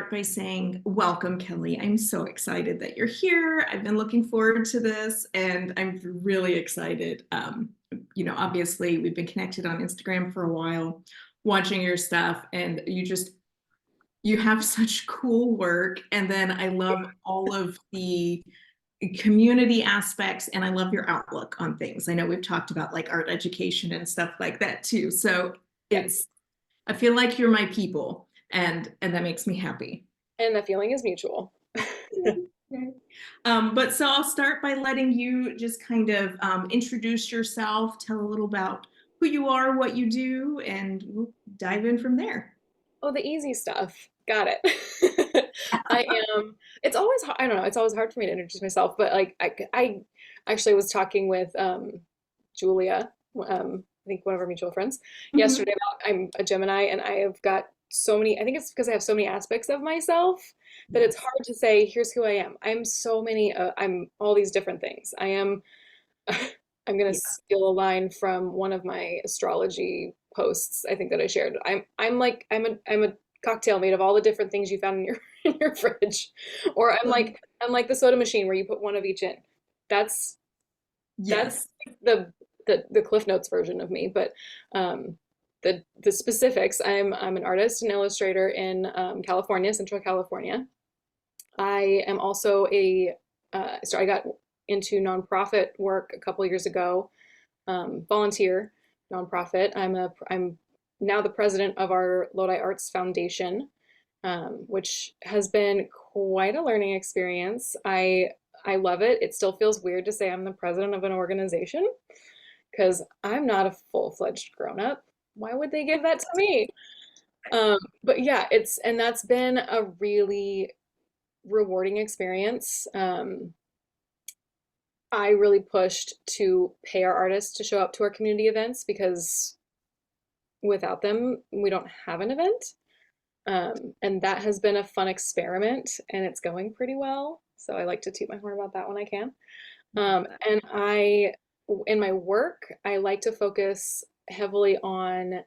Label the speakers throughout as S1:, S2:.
S1: start by saying, welcome, Kelli. I'm so excited that you're here. I've been looking forward to this, and I'm really excited. Obviously, we've been connected on Instagram for a while, watching your stuff, and you have such cool work. And then I love all of the community aspects, and I love your outlook on things. I know we've talked about like art education and stuff like that too. So
S2: Yes.
S1: I feel like you're my people, and that makes me happy.
S2: And the feeling is mutual.
S1: Okay. But so I'll start by letting you just kind of introduce yourself, tell a little about who you are, what you do, and we'll dive in from there.
S2: Oh, the easy stuff. Got it. I am, it's always hard, I don't know, it's always hard for me to introduce myself, but like I actually was talking with Julia, I think one of our mutual friends,
S1: Mhm.
S2: yesterday about I'm a Gemini and I have got so many, I think it's because I have so many aspects of myself that it's
S1: Yes.
S2: hard to say, here's who I am. I'm so many, I'm all these different things. I am I'm gonna
S1: Yeah.
S2: steal a line from one of my astrology posts, I think that I shared. I'm a cocktail made of all the different things you found in your in your fridge. Or I'm like the soda machine where you put one of each in. That's that's
S1: Yes.
S2: the Cliff Notes version of me, but um the specifics, I'm an artist and illustrator in California, Central California. I am also so I got into nonprofit work a couple years ago, volunteer nonprofit. I'm now the president of our Lodi Arts Foundation, which has been quite a learning experience. I love it. It still feels weird to say I'm the president of an organization because I'm not a full-fledged grown-up. Why would they give that to me? But yeah, and that's been a really rewarding experience. I really pushed to pay our artists to show up to our community events because without them, we don't have an event. And that has been a fun experiment and it's going pretty well. So I like to toot my horn about that when I can. And in my work, I like to focus heavily on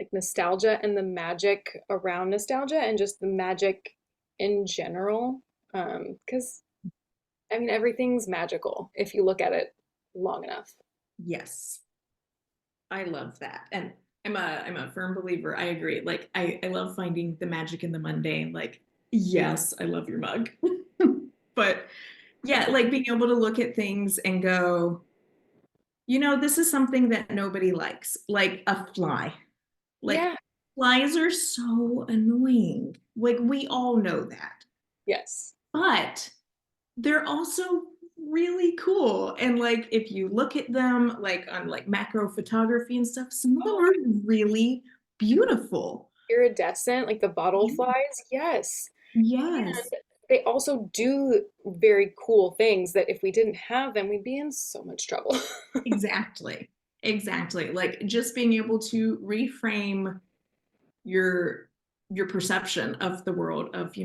S2: like nostalgia and the magic around nostalgia and just the magic in general. Because I mean, everything's magical if you look at it long enough.
S1: Yes. I love that. And I'm a firm believer. I agree. Like I love finding the magic in the mundane. Like, yes, I love your mug. But yeah, like being able to look at things and go, this is something that nobody likes, like a fly. Like
S2: Yeah.
S1: flies are so annoying. Like we all know that.
S2: Yes.
S1: But they're also really cool. And like if you look at them like on like macro photography and stuff, some of them
S2: Oh,
S1: are really beautiful.
S2: iridescent, like the bottle
S1: Yeah.
S2: flies. Yes.
S1: Yes,
S2: And they also do very cool things that if we didn't have them, we'd be in so much trouble.
S1: exactly. Exactly. Like just being able to reframe your your perception of the world of,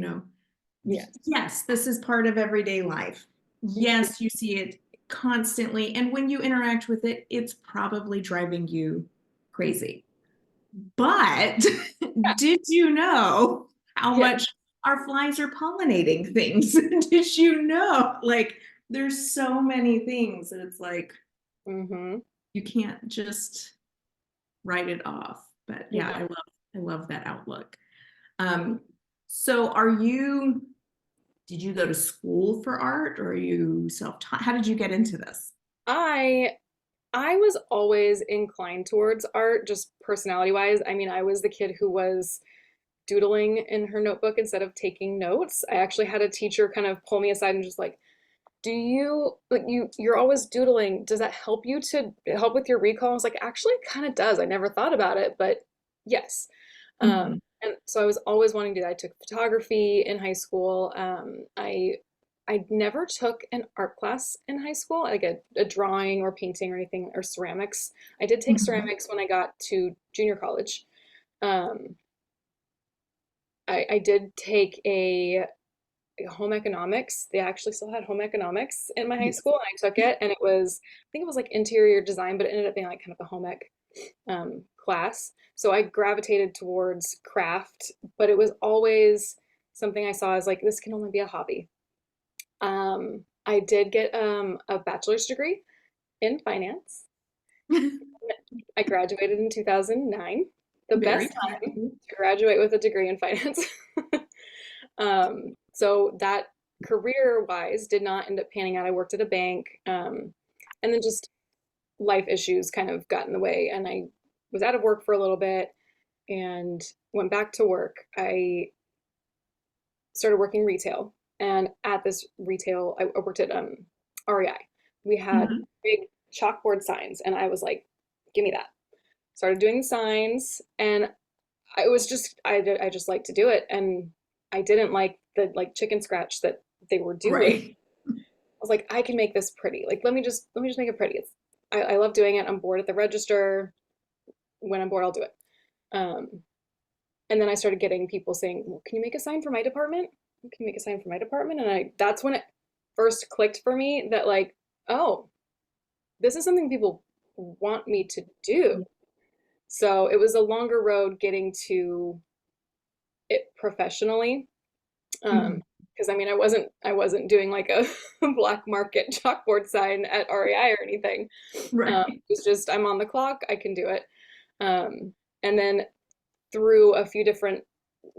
S2: Yes.
S1: yes, this is part of everyday life.
S2: Mhm.
S1: Yes, you see it constantly. And when you interact with it, it's probably driving you crazy. But
S2: Yeah.
S1: did you know how
S2: Yeah.
S1: much our flies are pollinating things? Did you know? Like, there's so many things that it's like
S2: Hmm.
S1: you can't just write it off. But yeah,
S2: No.
S1: I love that outlook. Um, so did you go to school for art or are you self-taught? How did you get into this?
S2: I I was always inclined towards art, just personality wise. I mean, I was the kid who was doodling in her notebook instead of taking notes. I actually had a teacher kind of pull me aside and just like, do you like you're always doodling. Does that help you to help with your recall? I was like, actually it kind of does. I never thought about it, but yes.
S1: Mhm.
S2: And so I was always wanting to do that. I took photography in high school. I never took an art class in high school, like a drawing or painting or anything or ceramics. I did take
S1: Mhm.
S2: ceramics when I got to junior college. Um, I did take a home economics. They actually still had home economics in my high
S1: Yes.
S2: school, and I took it, and I think it was like interior design, but it ended up being like kind of a home ec class. So I gravitated towards craft, but it was always something I saw as like, this can only be a hobby. I did get a bachelor's degree in finance. I graduated in 2009, the
S1: Very
S2: best time
S1: cool.
S2: to graduate with a degree in finance. So that career wise did not end up panning out. I worked at a bank, and then just life issues kind of got in the way, and I was out of work for a little bit and went back to work. I started working retail, and at this retail, I worked at REI. We had
S1: Mhm.
S2: big chalkboard signs, and I was like, "Give me that." Started doing signs, and I was just I just like to do it, and I didn't like the like chicken scratch that they were doing.
S1: Right.
S2: I was like, I can make this pretty. Like, let me just make it pretty. I love doing it. I'm bored at the register. When I'm bored, I'll do it. Um, and then I started getting people saying, well, can you make a sign for my department? Can you make a sign for my department? And that's when it first clicked for me that like, oh, this is something people want me to do. So it was a longer road getting to it professionionally.
S1: Mhm.
S2: Because I mean, I wasn't doing like a black market chalkboard sign at REI or anything.
S1: Right.
S2: It's just I'm on the clock, I can do it. And then through a few different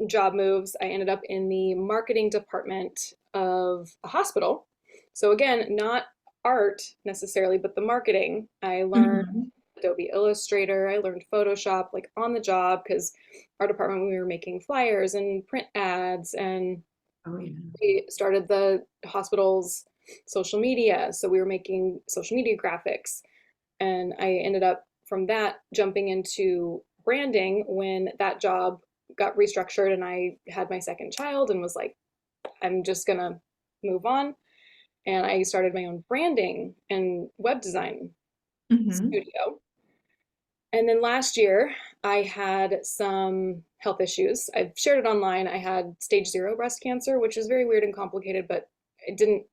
S2: job moves, I ended up in the marketing department of a hospital. So again, not art necessarily, but the marketing. I learned
S1: Mhm.
S2: Adobe Illustrator, I learned Photoshop like on the job because our department we were making flyers and print ads, and
S1: Oh yeah.
S2: we started the hospital's social media. So we were making social media graphics. And I ended up from that jumping into branding when that job got restructured and I had my second child and was like, I'm just gonna move on. And I started my own branding and web design
S1: Mhm.
S2: studio. And then last year, I had some health issues. I've shared it online. I had stage 0 breast cancer, which is very weird and complicated, but it didn't,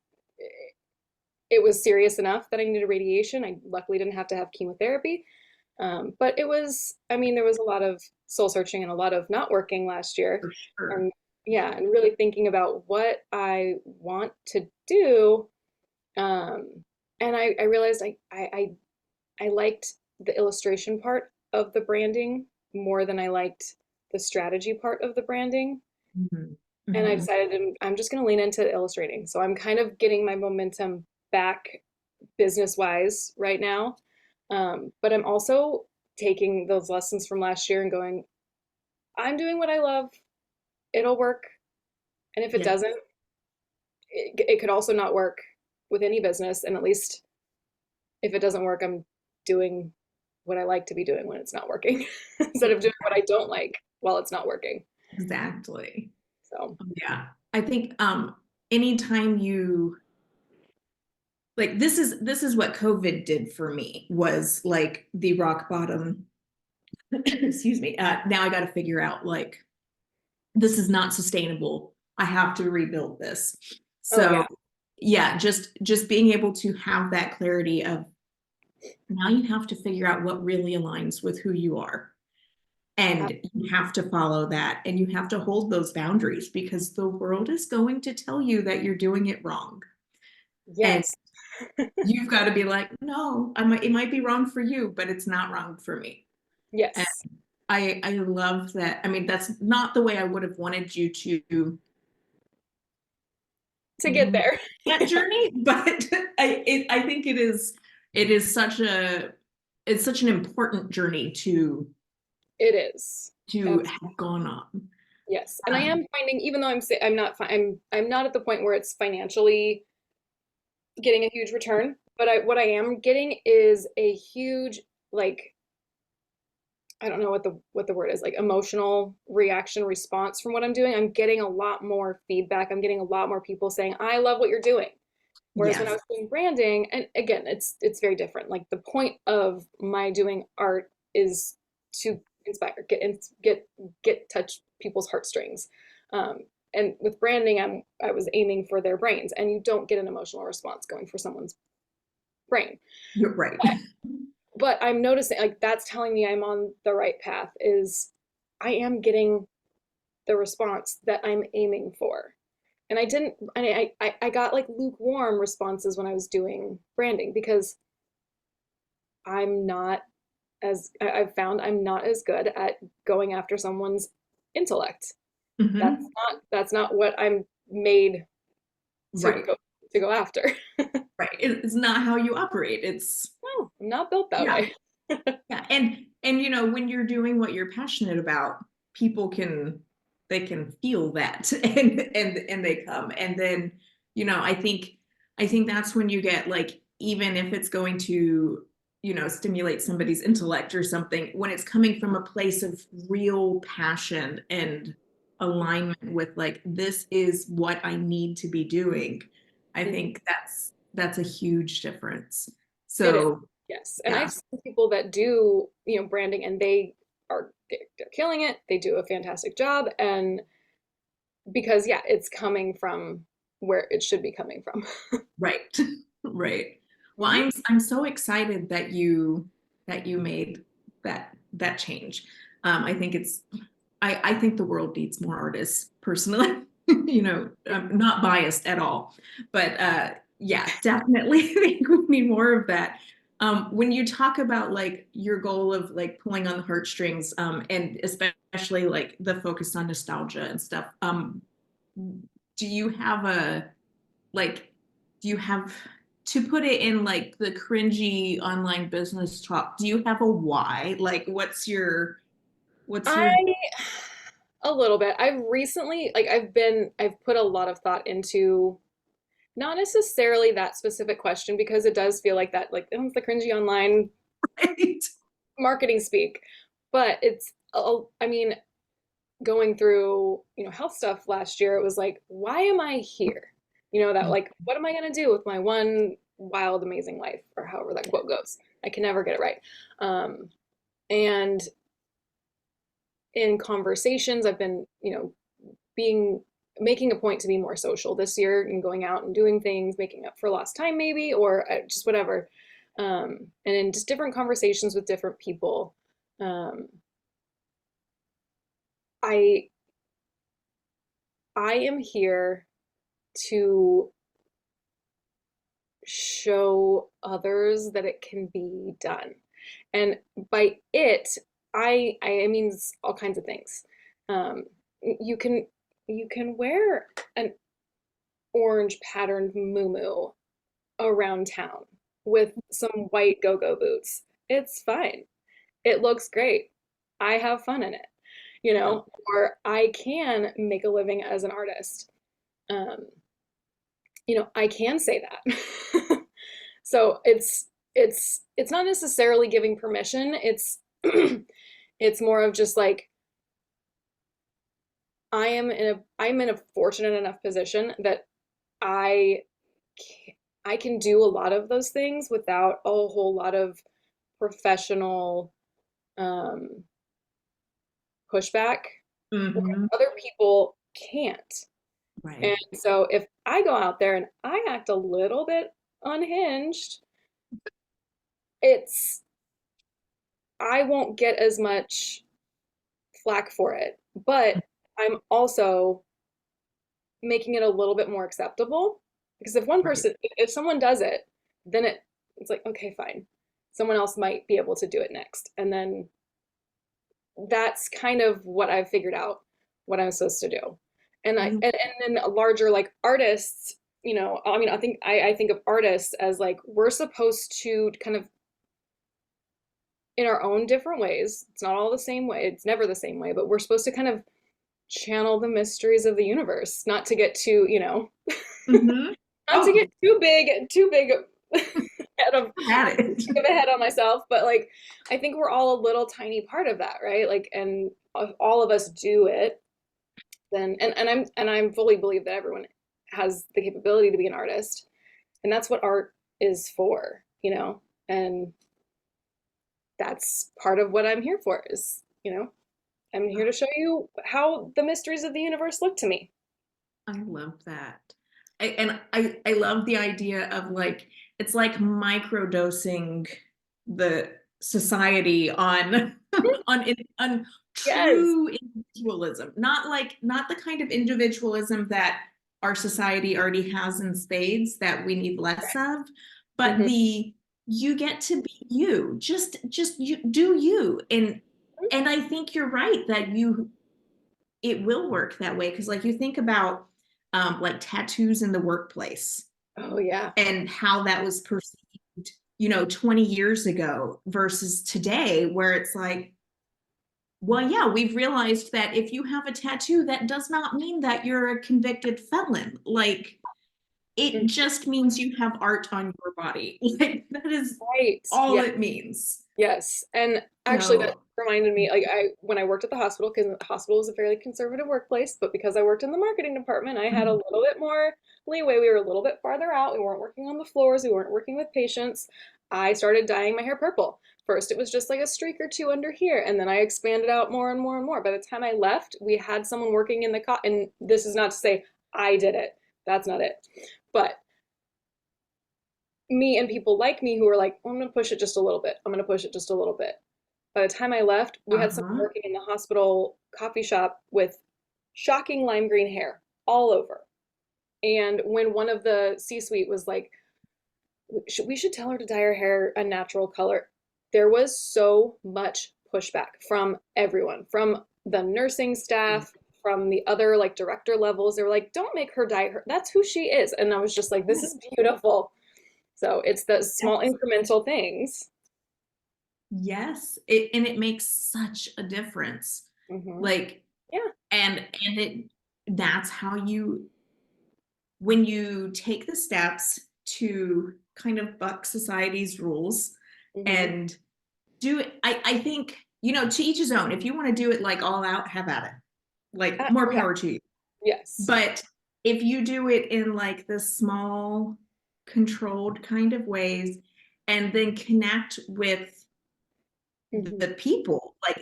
S2: it was serious enough that I needed radiation. I luckily didn't have to have chemotherapy. But it was, I mean, there was a lot of soul searching and a lot of not working last year.
S1: For sure.
S2: And yeah, and really thinking about what I want to do. Um, and I realized I liked the illustration part of the branding more than I liked the strategy part of the branding.
S1: Mhm.
S2: And I
S1: Mhm.
S2: decided I'm just going to lean into illustrating. So I'm kind of getting my momentum back business wise right now. But I'm also taking those lessons from last year and going, I'm doing what I love. It'll work. And if it
S1: Yeah.
S2: doesn't, it could also not work with any business. And at least if it doesn't work, I'm doing what I like to be doing when it's not working instead of doing what I don't like while it's not working.
S1: Exactly.
S2: So,
S1: Yeah. I think anytime you like this is what COVID did for me was like the rock bottom. Excuse me. Now I got to figure out like this is not sustainable. I have to rebuild this.
S2: oh, yeah.
S1: So yeah, just being able to have that clarity of now you have to figure out what really aligns with who you are. And you have to follow that and you have to hold those boundaries because the world is going to tell you that you're doing it wrong. And
S2: Yes.
S1: you've got to be like, no, it might be wrong for you, but it's not wrong for me. And
S2: Yes.
S1: I love that. I mean, that's not the way I would have wanted you to
S2: To get there.
S1: that
S2: Yeah,
S1: journey, but I think it is such a it's such an important journey
S2: it is.
S1: to
S2: Absolutely.
S1: have gone on.
S2: Yes. And I
S1: Um,
S2: am finding, even though I'm not, I'm not at the point where it's financially getting a huge return, but what I am getting is a huge, like, I don't know what the word is, like emotional reaction response from what I'm doing. I'm getting a lot more feedback. I'm getting a lot more people saying, "I love what you're doing." Whereas when I
S1: yes,
S2: was doing branding, and again, it's very different. Like the point of my doing art is to inspire, get touch people's heartstrings. Um, and with branding, I was aiming for their brains, and you don't get an emotional response going for someone's brain.
S1: you're right.
S2: But I'm noticing like that's telling me I'm on the right path is I am getting the response that I'm aiming for. And I didn't, and I got like lukewarm responses when I was doing branding because I'm not I've found I'm not as good at going after someone's intellect.
S1: Hmm.
S2: That's not what I'm made to
S1: Right.
S2: go to go after.
S1: Right. It's not how you operate.
S2: No, I'm not built that
S1: Yeah.
S2: way.
S1: Yeah. And when you're doing what you're passionate about, people can they can feel that and they come. And then, I think that's when you get like, even if it's going to, stimulate somebody's intellect or something, when it's coming from a place of real passion and alignment with like, this is what I need to be doing. I
S2: Mhm.
S1: think that's a huge difference.
S2: It is,
S1: So
S2: yes. And
S1: yeah.
S2: I've seen people that do, branding and they're killing it. They do a fantastic job. And because yeah, it's coming from where it should be coming from.
S1: Right. Right. Well,
S2: Mhm.
S1: I'm so excited that you made that change. I think I think the world needs more artists personally. I'm not biased at all, but yeah, definitely think we need more of that. When you talk about like your goal of like pulling on the heartstrings, and especially like the focus on nostalgia and stuff, do you have a like do you have to put it in like the cringy online business talk, do you have a why? Like what's your
S2: I a little bit. I've recently I've put a lot of thought into not necessarily that specific question because it does feel like that, like it's the cringy online
S1: right?
S2: marketing speak. But I mean, going through, health stuff last year, it was like, why am I here? That like, what am I gonna do with my one wild, amazing life, or however that quote goes. I can never get it right. And in conversations, I've been, being making a point to be more social this year and going out and doing things, making up for lost time maybe, or just whatever. And in just different conversations with different people, um, I I am here to show others that it can be done. And by it, I mean all kinds of things. Um, you can wear an orange patterned muumuu around town with some white go-go boots. It's fine. It looks great. I have fun in it, or I can make a living as an artist. Um, I can say that. So it's not necessarily giving permission. It's it's more of just like I'm in a fortunate enough position that I I can do a lot of those things without a whole lot of professional um, pushback where
S1: Hmm.
S2: other people can't. And
S1: Right.
S2: so if I go out there and I act a little bit unhinged, it's I won't get as much flack for it. But I'm also making it a little bit more acceptable because
S1: Right.
S2: if someone does it, then it's like, okay, fine. Someone else might be able to do it next. And then that's kind of what I've figured out what I'm supposed to do. And I
S1: I
S2: and then larger like artists, I mean, I think of artists as like we're supposed to kind of in our own different ways. It's not all the same way. It's never the same way, but we're supposed to kind of channel the mysteries of the universe, not to get too,
S1: hmm
S2: not to
S1: oh,
S2: get too big head of
S1: had it.
S2: of a head on myself, but like I think we're all a little tiny part of that, right? Like, and if all of us do it, then and I'm fully believe that everyone has the capability to be an artist, and that's what art is for, and that's part of what I'm here for is, I'm here to show you how the mysteries of the universe look to me.
S1: I love that. I love the idea of like, it's like microdosing the society on on
S2: Yes.
S1: true individualism, not the kind of individualism that our society already has in spades that we need less of, but
S2: Hmm.
S1: the you get to be you, just you do you. And I think you're right that it will work that way, because like you think about like tattoos in the workplace
S2: Oh yeah.
S1: and how that was perceived, 20 years ago versus today, where it's like, well, yeah, we've realized that if you have a tattoo, that does not mean that you're a convicted felon. Like, it
S2: Mhm.
S1: just means you have art on your body. Like, that is
S2: Right.
S1: all
S2: Yeah.
S1: it means.
S2: Yes. And actually that
S1: So,
S2: reminded me, like I when I worked at the hospital, because the hospital is a fairly conservative workplace, but because I worked in the marketing department, I had a
S1: mhm.
S2: little bit more leeway. We were a little bit farther out. We weren't working on the floors, we weren't working with patients. I started dyeing my hair purple. First, it was just like a streak or two under here, and then I expanded out more and more and more. By the time I left, we had someone working in the and this is not to say I did it. That's not it. But me and people like me who were like, I'm going to push it just a little bit. I'm going to push it just a little bit. By the time I left, we had someone
S1: Uh-huh.
S2: working in the hospital coffee shop with shocking lime green hair all over. And when one of the C-suite was like, we should tell her to dye her hair a natural color, there was so much pushback from everyone, from the nursing staff, from the other like director levels. They were like, don't make her dye her. That's who she is. And I was just like, this is beautiful. So it's the small
S1: Yes.
S2: incremental things.
S1: Yes. And it makes such a difference.
S2: Hmm.
S1: Like,
S2: Yeah.
S1: and it that's how when you take the steps to kind of buck society's rules
S2: Hmm.
S1: and do it, I think, to each his own. If you want to do it like all out, have at it. Like, more
S2: Oh yeah.
S1: power to you.
S2: Yes.
S1: But if you do it in like the small, controlled kind of ways, and then connect with
S2: Hmm.
S1: the people, like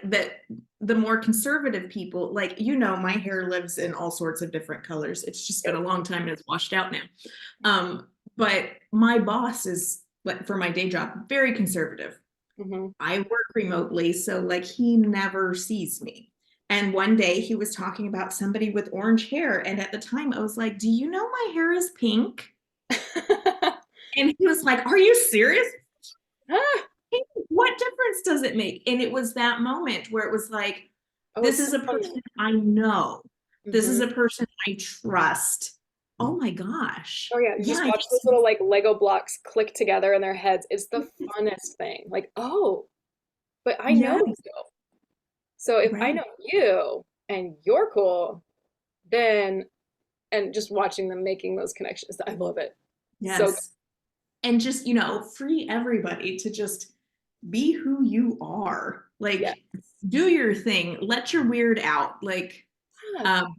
S1: the more conservative people, like, my hair lives in all sorts of different colors. It's just been
S2: Yep.
S1: a long time and it's washed out now. But my boss is, like, for my day job, very conservative.
S2: Hmm.
S1: I work remotely, so like he never sees me. And one day he was talking about somebody with orange hair. And at the time I was like, do you know my hair is pink? And he was like, are you serious?
S2: Ah,
S1: What difference does it make? And it was that moment where it was like,
S2: oh,
S1: this
S2: it's so
S1: is a
S2: funny.
S1: person I know. This is
S2: Hmm.
S1: a person I trust. Oh my gosh.
S2: Oh yeah, you
S1: Yeah,
S2: just watch those little like Lego blocks click together in their heads. It's the funnest thing. Like, oh, but I know
S1: yeah,
S2: you. So if I
S1: right.
S2: know you and you're cool, then and just watching them making those connections, I love it. So
S1: Yes. And just, free everybody to just be who you are.
S2: yeah.
S1: Like, do your thing. Let your weird out.
S2: Yeah.
S1: Um,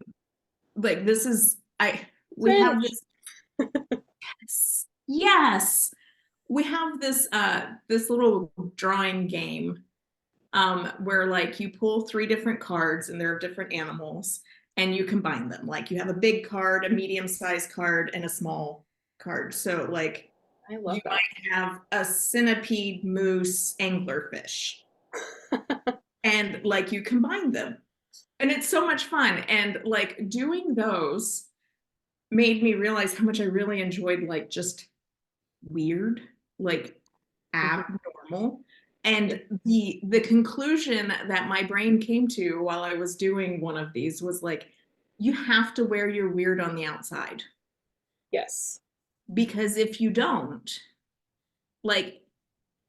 S1: like this is I we have
S2: Cringe.
S1: this, yes. We have this little drawing game where like you pull three different cards and they're of different animals and you combine them. Like you have a big card, a medium-sized card, and a small card. So like
S2: I
S1: you
S2: love that.
S1: might have a centipede moose anglerfish and like you combine them. And it's so much fun. And like doing those made me realize how much I really enjoyed like just weird, like
S2: Mhm.
S1: abnormal.
S2: Yeah.
S1: And the conclusion that my brain came to while I was doing one of these was like, you have to wear your weird on the outside,
S2: Yes.
S1: because if you don't, like,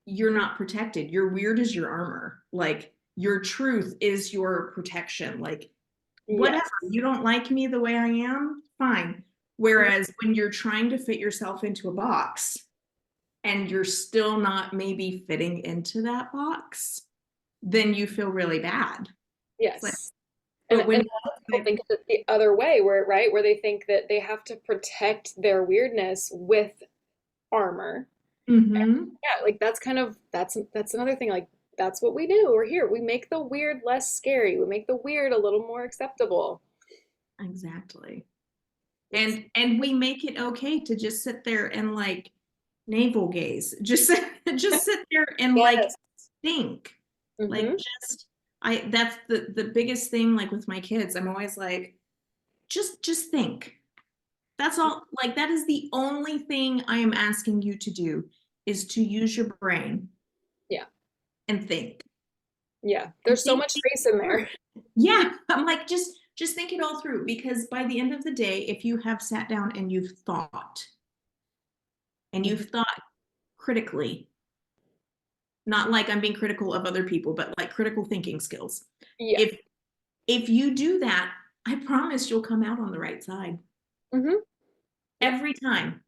S1: you're not protected. Your weird is your armor. Like, your truth is your protection. Like, whatever,
S2: Yes.
S1: you don't like me the way I am, fine.
S2: Mhm.
S1: Whereas when you're trying to fit yourself into a box and you're still not maybe fitting into that box, then you feel really bad. It's like,
S2: Yes.
S1: but
S2: And
S1: when,
S2: lots of people think of it the other way, where right, where they think that they have to protect their weirdness with armor.
S1: mm-hmm,
S2: Yeah, like that's kind of that's another thing. Like that's what we do. We're here. We make the weird less scary. We make the weird a little more acceptable.
S1: exactly.
S2: It's
S1: And we make it okay to just sit there and like navel gaze. Just sit there and like
S2: yes.
S1: think. Like,
S2: Hmm.
S1: just That's the biggest thing, like with my kids. I'm always like, just think. That's all. Like that is the only thing I am asking you to do is to use your brain
S2: Yeah.
S1: and think.
S2: Yeah.
S1: And
S2: There's so
S1: think
S2: much
S1: things
S2: space in
S1: through.
S2: there.
S1: Yeah, I'm like just think it all through because by the end of the day, if you have sat down and
S2: Mhm.
S1: you've thought critically, not like I'm being critical of other people, but like critical thinking skills.
S2: Yeah.
S1: If if you do that, I promise you'll come out on the right side.
S2: Hmm. Yep.
S1: Every time.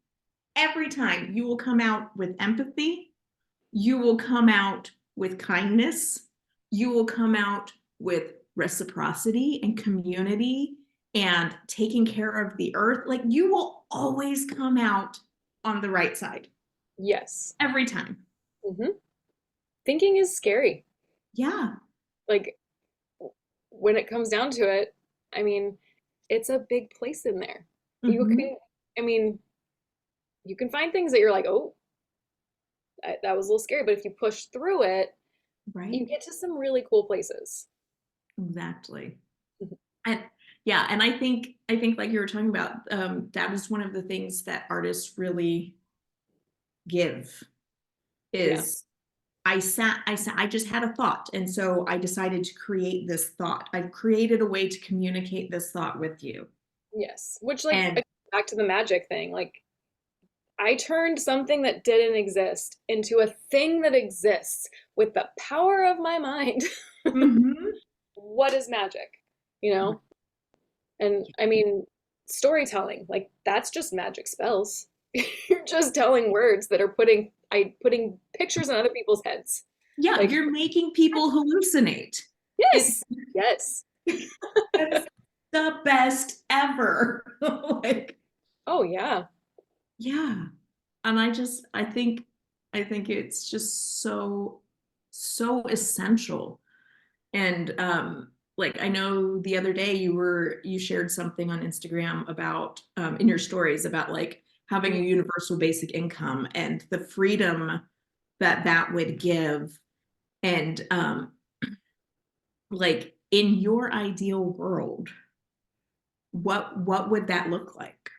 S1: Every time you will come out with empathy, you will come out with kindness, you will come out with reciprocity and community and taking care of the earth. Like you will always come out on the right side
S2: Yes.
S1: every time.
S2: Hmm. Thinking is scary.
S1: Yeah.
S2: Like when it comes down to it, I mean, it's a big place in there. You
S1: Mm-hmm.
S2: can, I mean, you can find things that you're like, oh, that was a little scary. But if you push through it, you
S1: Right.
S2: get to some really cool places.
S1: Exactly.
S2: Mhm.
S1: And yeah, and I think like you were talking about, that is one of the things that artists really give
S2: Yeah.
S1: is I just had a thought. And so I decided to create this thought. I've created a way to communicate this thought with you.
S2: Yes. Which, like,
S1: And
S2: back to the magic thing, like, I turned something that didn't exist into a thing that exists with the power of my mind.
S1: mhm.
S2: What is magic? You know? And I mean, storytelling, like that's just magic spells. You're just telling words that are putting pictures in other people's heads.
S1: Yeah,
S2: Like,
S1: you're making people hallucinate. It's
S2: yes, yes.
S1: it's the best ever. Like,
S2: Oh yeah.
S1: yeah. And I think it's just so essential. And like I know the other day you shared something on Instagram about in your stories about like having a universal basic income and the freedom that that would give. And like in your ideal world, what would that look like?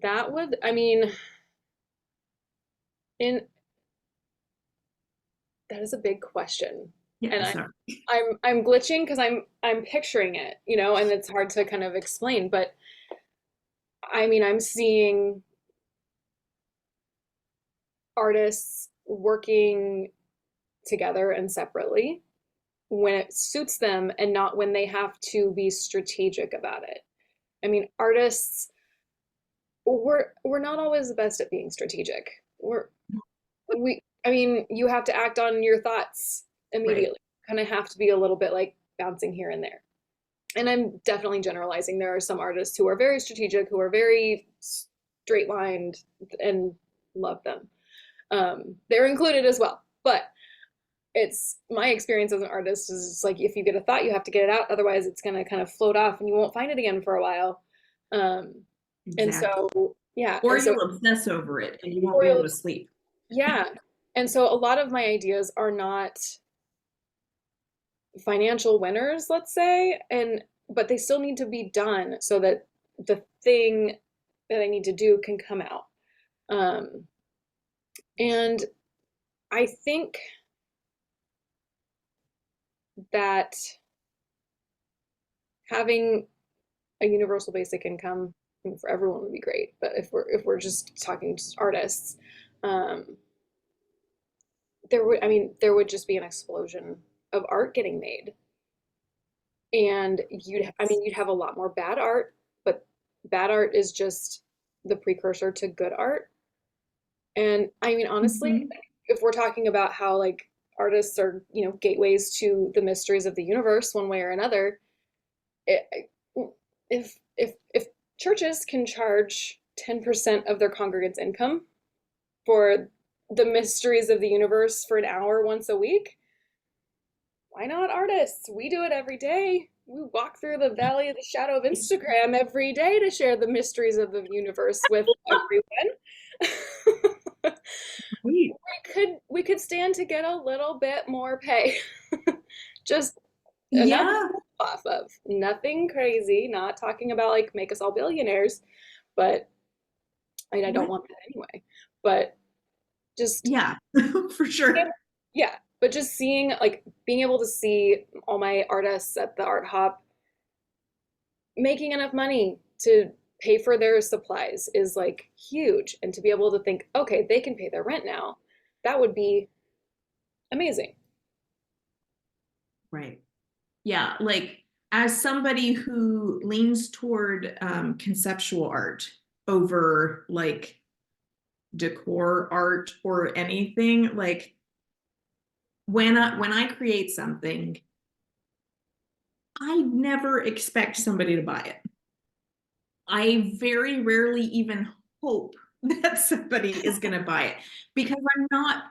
S2: That would, I mean, in that is a big question.
S1: Yeah,
S2: And
S1: sorry.
S2: I'm glitching because I'm picturing it, and it's hard to kind of explain, but I mean, I'm seeing artists working together and separately when it suits them and not when they have to be strategic about it. I mean, artists, we're not always the best at being strategic. I mean, you have to act on your thoughts
S1: Right.
S2: immediately. Kind of have to be a little bit like bouncing here and there. And I'm definitely generalizing. There are some artists who are very strategic, who are very straight lined and love them. They're included as well. But it's my experience as an artist is it's like if you get a thought, you have to get it out. Otherwise, it's going to kind of float off and you won't find it again for a while. Um, and
S1: Exactly.
S2: so, yeah.
S1: Or
S2: And so,
S1: you'll obsess over it and you won't
S2: or
S1: be able
S2: you'll,
S1: to sleep.
S2: yeah. And so a lot of my ideas are not financial winners, let's say, but they still need to be done so that the thing that I need to do can come out. Um, and I think that having a universal basic income for everyone would be great. But if we're just talking just artists, um, there would just be an explosion of art getting made, and you'd have a lot more bad art, but bad art is just the precursor to good art. And I mean, honestly,
S1: Mhm.
S2: if we're talking about how like artists are, gateways to the mysteries of the universe one way or another, it, if churches can charge 10% of their congregants' income for the mysteries of the universe for an hour once a week, why not artists? We do it every day. We walk through the valley of the shadow of Instagram every day to share the mysteries of the universe with everyone.
S1: Right.
S2: We could stand to get a little bit more pay. Just enough to
S1: Yeah,
S2: live off of. Nothing crazy, not talking about like make us all billionaires, but I mean, I don't
S1: right.
S2: want that anyway. But just
S1: Yeah, for sure.
S2: yeah, but just seeing like being able to see all my artists at the art hop making enough money to pay for their supplies is like huge. And to be able to think, okay, they can pay their rent now, that would be amazing.
S1: Right. Yeah, like as somebody who leans toward conceptual art over like decor art or anything, like when I create something, I never expect somebody to buy it. I very rarely even hope that somebody is going to buy it because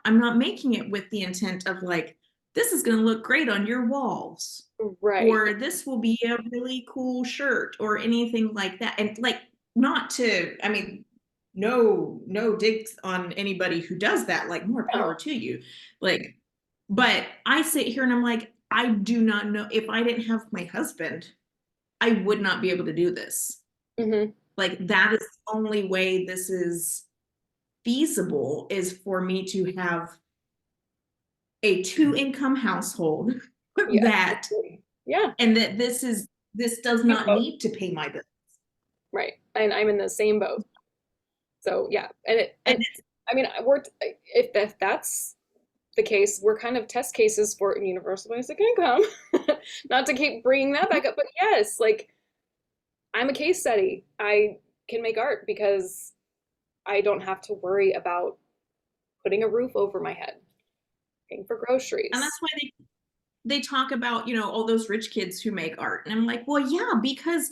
S1: I'm not making it with the intent of like this is going to look great on your walls
S2: Right.
S1: or this will be a really cool shirt or anything like that. And like not to, I mean, no digs on anybody who does that, like more power
S2: No.
S1: to you. Like, but I sit here and I'm like, I do not know if I didn't have my husband, I would not be able to do this.
S2: Hmm.
S1: Like that is the only way this is feasible is for me to have a two income household
S2: Yes.
S1: that
S2: Yeah.
S1: and that this does not
S2: Both.
S1: need to pay my bills.
S2: Right. And I'm in the same boat. So yeah.
S1: And
S2: And I mean, we're if that's the case, we're kind of test cases for universal basic income. Not to keep bringing that back up, but yes, like I'm a case study. I can make art because I don't have to worry about putting a roof over my head, paying for groceries.
S1: that's why they talk about, all those rich kids who make art. And I'm like, well, yeah, because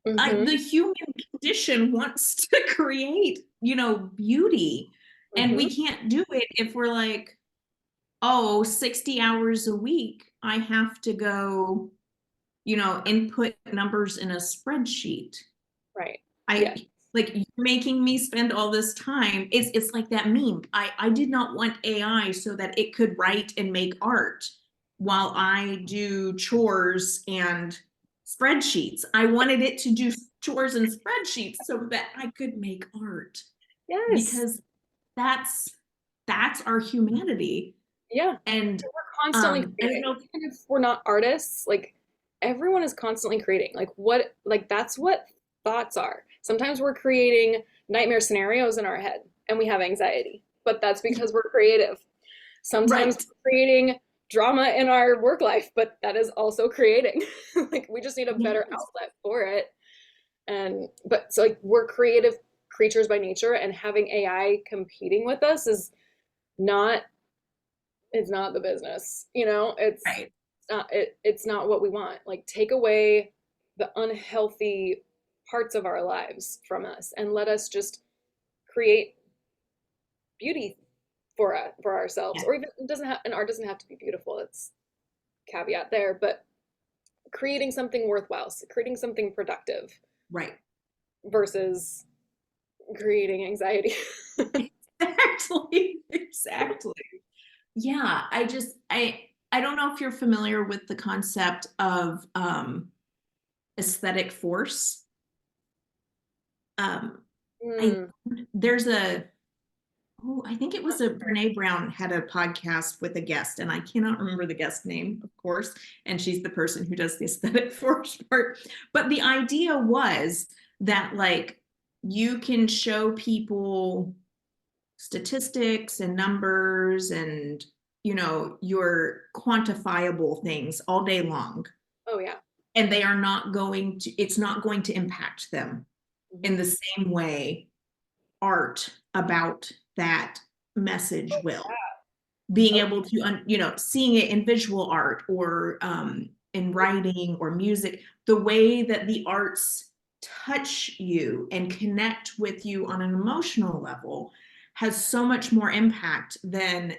S2: Hmm.
S1: the human condition wants to create, beauty. And
S2: Hmm.
S1: we can't do it if we're like, oh, 60 hours a week, I have to go, input numbers in a spreadsheet.
S2: Right.
S1: I
S2: Yes.
S1: like you're making me spend all this time. It's like that meme. I did not want AI so that it could write and make art while I do chores and spreadsheets. I wanted it to do chores and spreadsheets so that I could make art
S2: Yes.
S1: because that's that's our humanity.
S2: Yeah.
S1: And
S2: We're constantly
S1: I don't
S2: creating.
S1: know.
S2: Even if we're not artists, like everyone is constantly creating. Like that's what thoughts are. Sometimes we're creating nightmare scenarios in our head and we have anxiety, but that's because we're creative. Sometimes
S1: Right.
S2: we're creating drama in our work life, but that is also creating. Like we just need a better
S1: Yes.
S2: outlet for it. And but so like we're creative creatures by nature and having AI competing with us is not it's not the business,
S1: Right.
S2: it's not what we want. Like take away the unhealthy parts of our lives from us and let us just create beauty for ourselves.
S1: Yeah.
S2: Or even it doesn't have an art doesn't have to be beautiful. It's caveat there, but creating something worthwhile, creating something productive
S1: Right.
S2: versus creating anxiety.
S1: Exactly. Exactly. Yeah, I don't know if you're familiar with the concept of aesthetic force. Um I
S2: Mm,
S1: there's a oh, I think it was a Brene Brown had a podcast with a guest, and I cannot remember the guest name, of course, and she's the person who does the aesthetic force part. But the idea was that like you can show people statistics and numbers and your quantifiable things all day long
S2: oh yeah.
S1: and they are not going to it's not going to impact them in
S2: Hmm.
S1: the same way art about that message will being
S2: Oh,
S1: able to seeing it in visual art or in writing or music the way that the arts touch you and connect with you on an emotional level has so much more impact than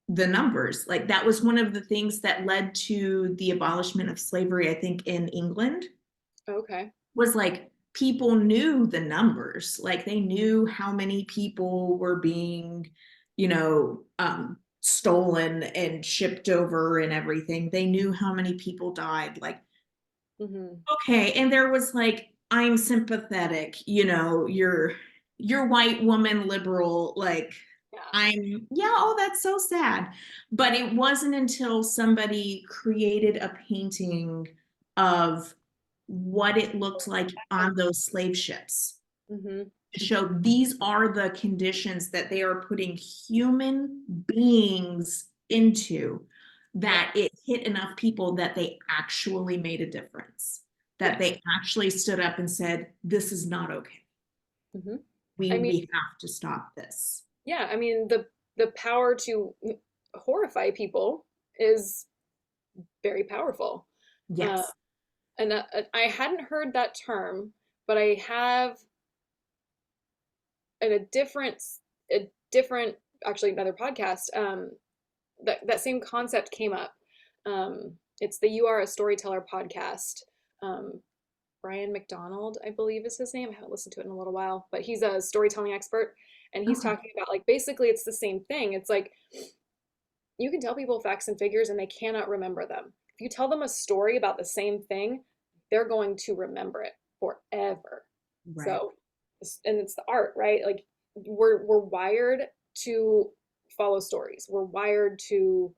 S1: the numbers. Like that was one of the things that led to the abolishment of slavery, I think, in England,
S2: okay.
S1: was like people knew the numbers. Like they knew how many people were being, stolen and shipped over and everything. They knew how many people died. Like,
S2: Hmm.
S1: okay, and there was like, I'm sympathetic, you're white woman liberal, like
S2: Yeah.
S1: yeah, oh, that's so sad. But it wasn't until somebody created a painting of what it looked like on those slave ships
S2: Hmm.
S1: to show these are the conditions that they are putting human beings into,
S2: Yeah.
S1: that it hit enough people that they actually made a difference, that
S2: Yes.
S1: they actually stood up and said, this is not okay.
S2: Hmm. I
S1: we
S2: mean,
S1: we have to stop this.
S2: yeah, I mean the power to horrify people is very powerful. Uh,
S1: Yes.
S2: and I hadn't heard that term, but I have in a different, actually another podcast. That same concept came up. It's the You Are a Storyteller podcast. Um, Brian McDonald, I believe is his name. I haven't listened to it in a little while, but he's a storytelling expert, and he's
S1: Okay.
S2: talking about like basically it's the same thing. It's like you can tell people facts and figures and they cannot remember them. If you tell them a story about the same thing, they're going to remember it forever.
S1: Right.
S2: So, and it's the art, right? Like we're wired to follow stories. We're wired to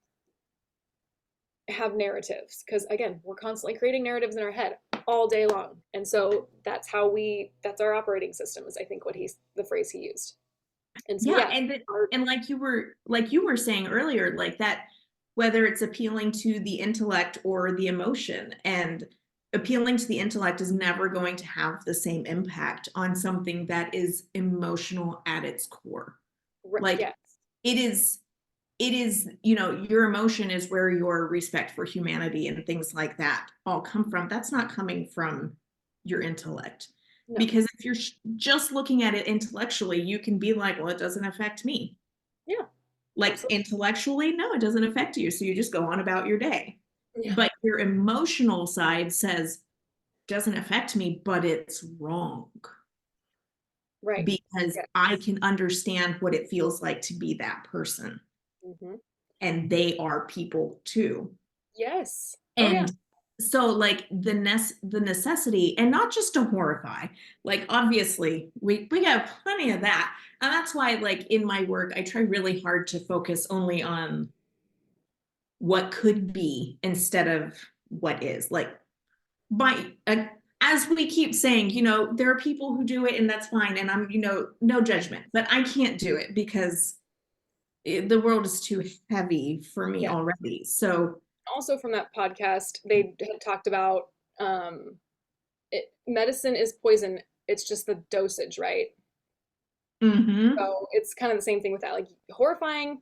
S2: have narratives because again, we're constantly creating narratives in our head all day long. And so that's our operating system is I think what he's the phrase he used. And so
S1: Yeah,
S2: yeah,
S1: and
S2: art,
S1: and like you were saying earlier, like that, whether it's appealing to the intellect or the emotion, and appealing to the intellect is never going to have the same impact on something that is emotional at its core. Like
S2: yes.
S1: it is your emotion is where your respect for humanity and things like that all come from. That's not coming from your intellect.
S2: No.
S1: Because if you're just looking at it intellectually, you can be like, well, it doesn't affect me.
S2: Yeah,
S1: Like
S2: absolutely.
S1: intellectually, no, it doesn't affect you. So you just go on about your day.
S2: Yeah.
S1: But your emotional side says, doesn't affect me, but it's wrong
S2: Right.
S1: because
S2: Yeah.
S1: I can understand what it feels like to be that person.
S2: Hmm.
S1: And they are people too.
S2: Yes. Oh yeah.
S1: And so like the necessity, and not just to horrify, like obviously we have plenty of that. And that's why like in my work I try really hard to focus only on what could be instead of what is. Like by as we keep saying, there are people who do it and that's fine, and I'm, no judgment, but I can't do it because the world is too heavy for me
S2: Yeah.
S1: already. So
S2: Also from that podcast, they had talked about medicine is poison. It's just the dosage, right?
S1: mhm.
S2: So it's kind of the same thing with that. Like horrifying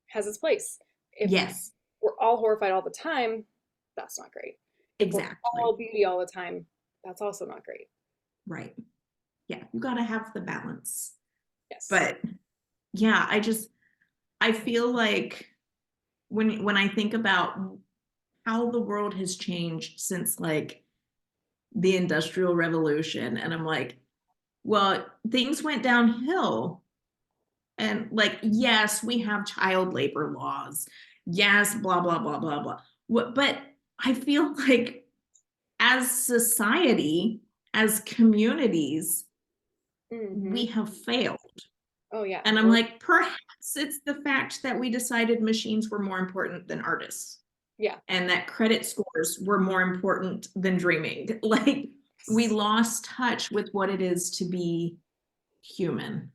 S2: has its place. If
S1: Yes,
S2: we're all horrified all the time, that's not great. If we're
S1: exactly.
S2: all beauty all the time, that's also not great.
S1: Right. Yeah, you got to have the balance.
S2: Yes.
S1: But yeah, I feel like when I think about how the world has changed since like the Industrial Revolution, and I'm like, well, things went downhill. And like, yes, we have child labor laws. Yes, blah, blah, blah, blah, blah. But I feel like as society, as communities,
S2: Hmm.
S1: we have failed.
S2: Oh yeah.
S1: And I'm
S2: We're
S1: like, perhaps it's the fact that we decided machines were more important than artists,
S2: yeah.
S1: and that credit scores were more important than dreaming. Like, we lost touch with what it is to be human.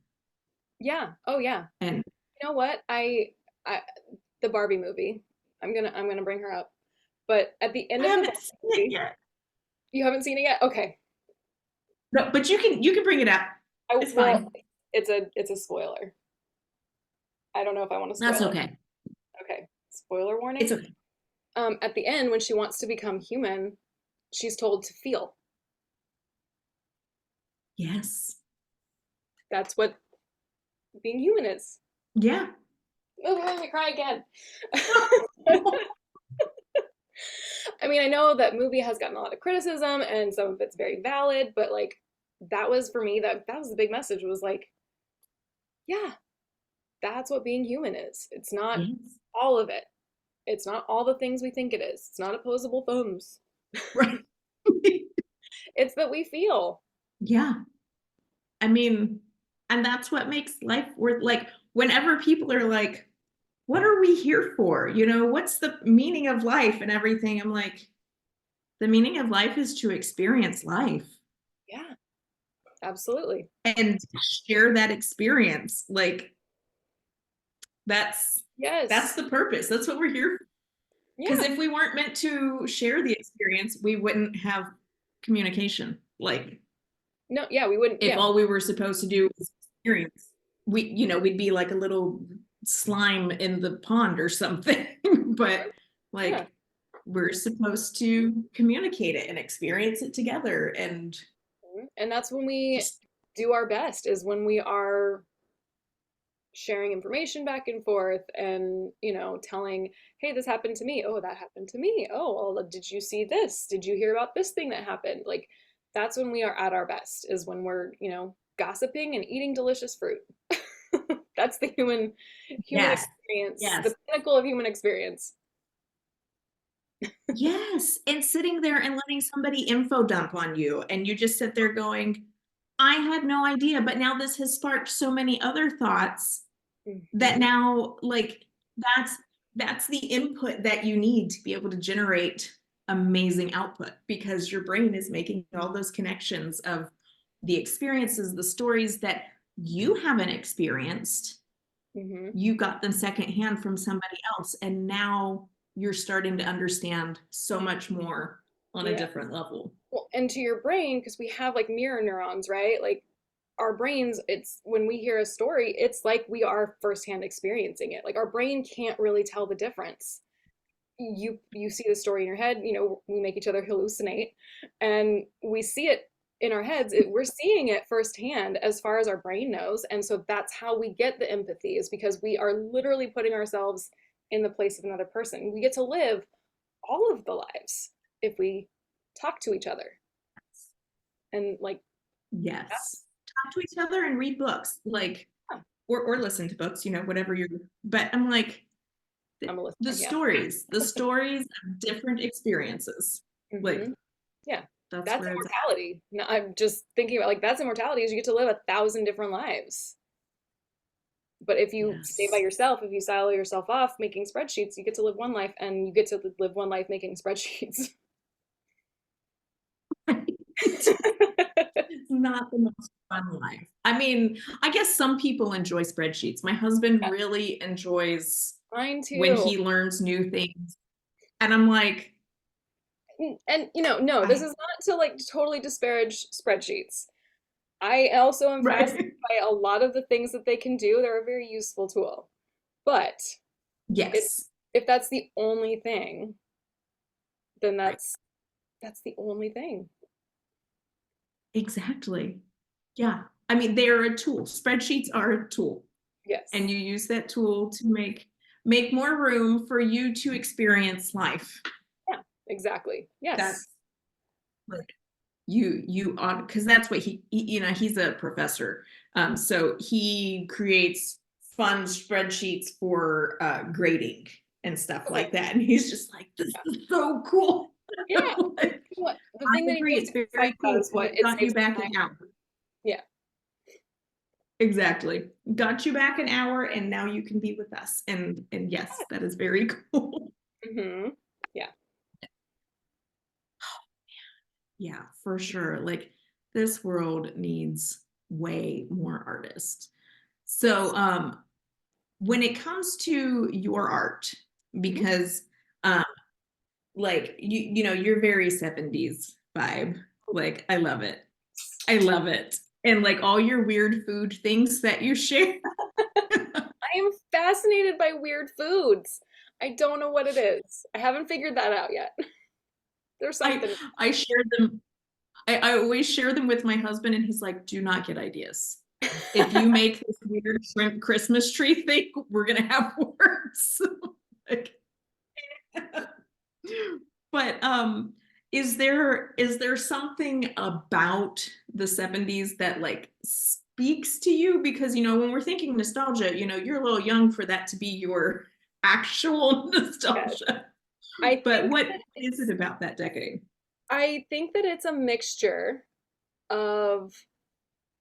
S2: Yeah. Oh yeah.
S1: And
S2: You know what? I the Barbie movie. I'm gonna bring her up. But at the
S1: I
S2: end of the
S1: haven't
S2: Barbie
S1: seen it
S2: movie,
S1: yet.
S2: you haven't seen it yet? Okay.
S1: No, but you can bring it up. It's
S2: Well,
S1: fine.
S2: it's a spoiler. I don't know if I want to
S1: That's
S2: spoil it.
S1: okay.
S2: Okay. Spoiler
S1: It's
S2: warning.
S1: okay.
S2: At the end, when she wants to become human, she's told to feel.
S1: Yes.
S2: That's what being human is.
S1: Yeah.
S2: Oh, let me cry again. I mean, I know that movie has gotten a lot of criticism and some of it's very valid, but like that was for me that was the big message was like, yeah, that's what being human is. It's not
S1: Yes.
S2: all of it. It's not all the things we think it is. It's not opposable thumbs.
S1: Right.
S2: It's that we feel.
S1: Yeah. I mean, and that's what makes life worth, like, whenever people are like, what are we here for? You know, what's the meaning of life and everything? I'm like, the meaning of life is to experience life
S2: Yeah, absolutely.
S1: and share that experience. Like, that's
S2: Yes.
S1: the purpose. That's what we're here for. Because
S2: Yeah.
S1: if we weren't meant to share the experience, we wouldn't have communication. Like,
S2: No, yeah, we wouldn't.
S1: if
S2: Yeah.
S1: all we were supposed to do was experience, we'd be like a little slime in the pond or something. But
S2: Yeah.
S1: like, we're supposed to communicate it and experience it together and
S2: And that's when we
S1: just,
S2: do our best, is when we are sharing information back and forth and, telling, hey, this happened to me. Oh, that happened to me. Oh, well, did you see this? Did you hear about this thing that happened? Like, that's when we are at our best, is when we're, gossiping and eating delicious fruit. That's the human
S1: yes,
S2: experience,
S1: yes,
S2: the pinnacle of human experience.
S1: yes. And sitting there and letting somebody info dump on you, and you just sit there going, I had no idea, but now this has sparked so many other thoughts that
S2: Mhm.
S1: now, like, that's that's the input that you need to be able to generate amazing output, because your brain is making all those connections of the experiences, the stories that you haven't experienced.
S2: Mhm.
S1: You got them secondhand from somebody else, and now you're starting to understand so much more on a
S2: Yeah.
S1: different level.
S2: Well, and to your brain, because we have like mirror neurons, right? Like our brains, it's when we hear a story, it's like we are firsthand experiencing it. Like our brain can't really tell the difference. You see the story in your head, we make each other hallucinate, and we see it in our heads. We're seeing it firsthand as far as our brain knows, and so that's how we get the empathy, is because we are literally putting ourselves in the place of another person. We get to live all of the lives if we talk to each other, and like that's
S1: Yes. Talk to each other and read books, like,
S2: yeah,
S1: or listen to books, whatever you're, but I'm like,
S2: I'm a
S1: the
S2: listener. Yeah.
S1: stories of different experiences. Like,
S2: Yeah,
S1: that's
S2: that's
S1: where it's at.
S2: immortality. No, I'm just thinking about, like, that's immortality, is you get to live 1,000 different lives. But if you stay by
S1: Yes.
S2: yourself, if you silo yourself off making spreadsheets, you get to live one life, and you get to live one life making spreadsheets.
S1: It's not the most fun life. I mean, I guess some people enjoy spreadsheets. My husband
S2: Yeah,
S1: really enjoys
S2: mine
S1: when
S2: too.
S1: he learns new things. And I'm like,
S2: And no, this
S1: I,
S2: is not to like totally disparage spreadsheets. I also am fascinated
S1: right.
S2: by a lot of the things that they can do. They're a very useful tool. But if
S1: Yes.
S2: if that's the only thing, then
S1: Right.
S2: that's the only thing.
S1: Exactly. Yeah. I mean, they are a tool. Spreadsheets are a tool. And
S2: Yes.
S1: you use that tool to make more room for you to experience life.
S2: Yeah, exactly. Yes.
S1: That's like, you on, because that's what he's a professor, so he creates fun spreadsheets for grading and stuff
S2: Okay.
S1: like that, and he's just like, this
S2: Yeah.
S1: is so cool.
S2: Yeah.
S1: Like,
S2: What the
S1: I
S2: thing that he
S1: agree,
S2: most
S1: it's
S2: excited
S1: very
S2: about
S1: cool
S2: is
S1: because
S2: what
S1: it
S2: it
S1: got you
S2: saves
S1: back an
S2: time.
S1: hour.
S2: Yeah.
S1: Exactly, got you back an hour, and now you can be with us, and yes, that is very cool.
S2: Yeah.
S1: Yeah, for sure. Like, this world needs way more artists. So,
S2: Yes.
S1: when it comes to your art,
S2: Mhm.
S1: because um, like, you're very 70s vibe. Like, I love it. I love it. And like all your weird food things that you share.
S2: I am fascinated by weird foods. I don't know what it is. I haven't figured that out yet. There's
S1: I
S2: something.
S1: I share them. I always share them with my husband, and he's like, do not get ideas. If you make this weird shrimp Christmas tree thing, we're gonna have words. Like, but is there something about the 70s that like speaks to you? Because, when we're thinking nostalgia, you're a little young for that to be your actual
S2: Yes.
S1: nostalgia.
S2: I
S1: But
S2: think
S1: what
S2: that
S1: is it about that decade?
S2: it's a mixture of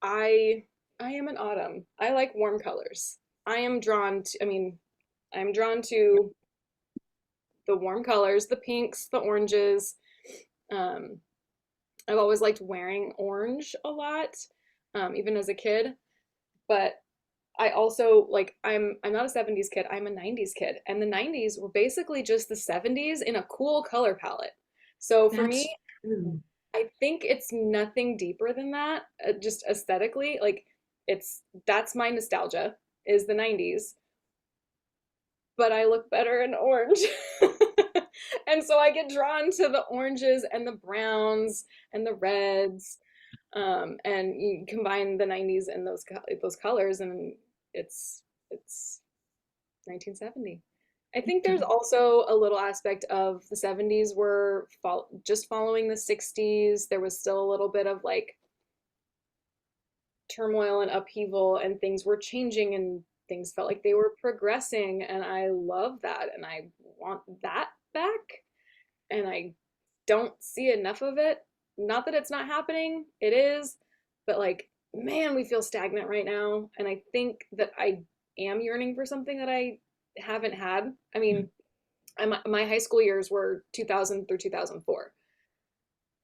S2: I I am an autumn. I like warm colors. I'm drawn to the warm colors, the pinks, the oranges. Um, I've always liked wearing orange a lot, even as a kid. But I also like I'm not a 70s kid, I'm a 90s kid. And the 90s were basically just the 70s in a cool color palette. So for me,
S1: That's true.
S2: I think it's nothing deeper than that, just aesthetically. Like that's my nostalgia is the 90s, but I look better in orange. And so I get drawn to the oranges and the browns and the reds. And you combine the 90s and those colors and it's 1970. I think there's also a little aspect of the 70s were just following the 60s. There was still a little bit of like turmoil and upheaval, and things were changing and things felt like they were progressing. And I love that. And I want that back. And I don't see enough of it. Not that it's not happening, it is, but like, man, we feel stagnant right now. And I think that I am yearning for something that I haven't had. I mean, my high school years were 2000 through 2004.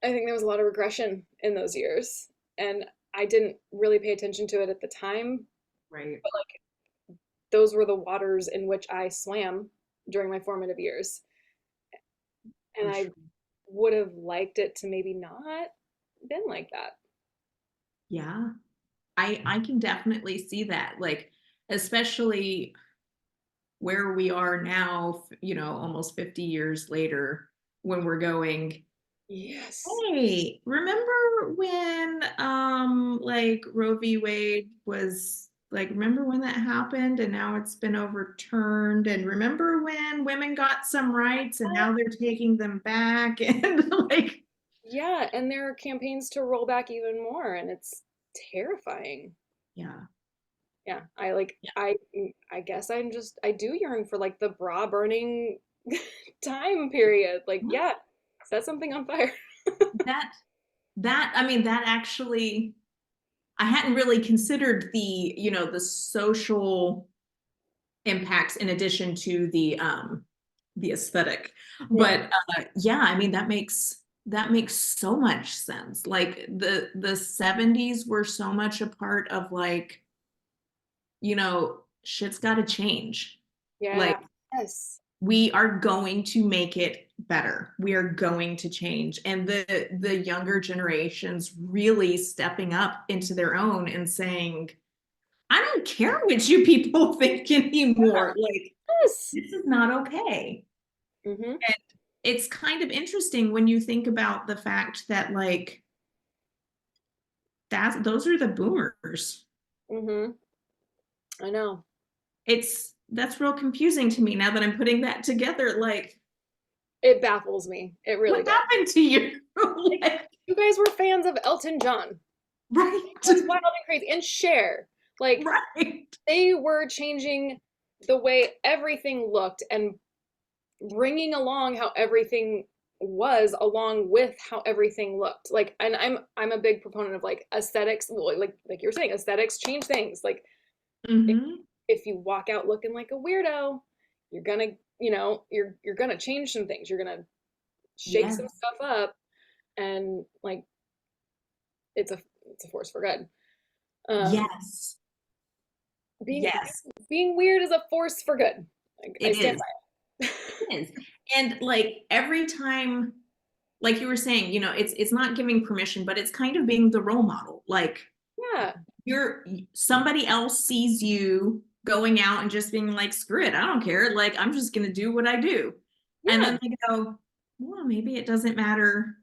S2: I think there was a lot of regression in those years. And I didn't really pay attention to it at the time,
S1: Right.
S2: but like those were the waters in which I swam during my formative years. And
S1: For
S2: I
S1: sure.
S2: would have liked it to maybe not been like that.
S1: Yeah. I can definitely see that. Like, especially where we are now, almost 50 years later, when we're going,
S2: Yes.
S1: hey, remember when like Roe v. Wade was like, remember when that happened and now it's been overturned? And remember when women got some rights and now they're taking them back? And like,
S2: Yeah, and there are campaigns to roll back even more, and it's terrifying.
S1: yeah.
S2: Yeah,
S1: Yeah.
S2: I guess I do yearn for like the bra burning time period. Like, yeah, set something on fire.
S1: That I mean, that actually, I hadn't really considered the social impacts in addition to the aesthetic.
S2: Yeah.
S1: But yeah, I mean, that makes so much sense. Like the 70s were so much a part of like, shit's got to change.
S2: Yeah.
S1: Like,
S2: Yes.
S1: we are going to make it better. We are going to change. And the younger generations really stepping up into their own and saying, I don't care what you people think
S2: Yeah.
S1: anymore. Like,
S2: Yes.
S1: this is not okay.
S2: Mm-hmm.
S1: And it's kind of interesting when you think about the fact that like those are the boomers.
S2: Mm-hmm. I know.
S1: That's real confusing to me now that I'm putting that together. Like,
S2: It baffles me. It really
S1: what
S2: does.
S1: happened to you?
S2: Like,
S1: Like,
S2: you guys were fans of Elton John.
S1: right.
S2: That's wild and crazy. And Cher. Like,
S1: Right.
S2: they were changing the way everything looked and bringing along how everything was along with how everything looked. Like, and I'm a big proponent of like aesthetics. Well, like you were saying, aesthetics change things. Like, if,
S1: Mm-hmm.
S2: if you walk out looking like a weirdo, you're gonna, you're gonna change some things. You're gonna shake some
S1: Yes.
S2: stuff up, and like it's a it's a force for good. Um,
S1: Yes.
S2: being
S1: Yes.
S2: being weird is a force for good. I
S1: It
S2: stand
S1: is.
S2: by it.
S1: It is. And like every time, like you were saying, it's not giving permission, but it's kind of being the role model. Like,
S2: Yeah,
S1: you're somebody else sees you going out and just being like, screw it, I don't care. Like, I'm just gonna do what I do. And
S2: yeah,
S1: then they go, well, maybe it doesn't matter.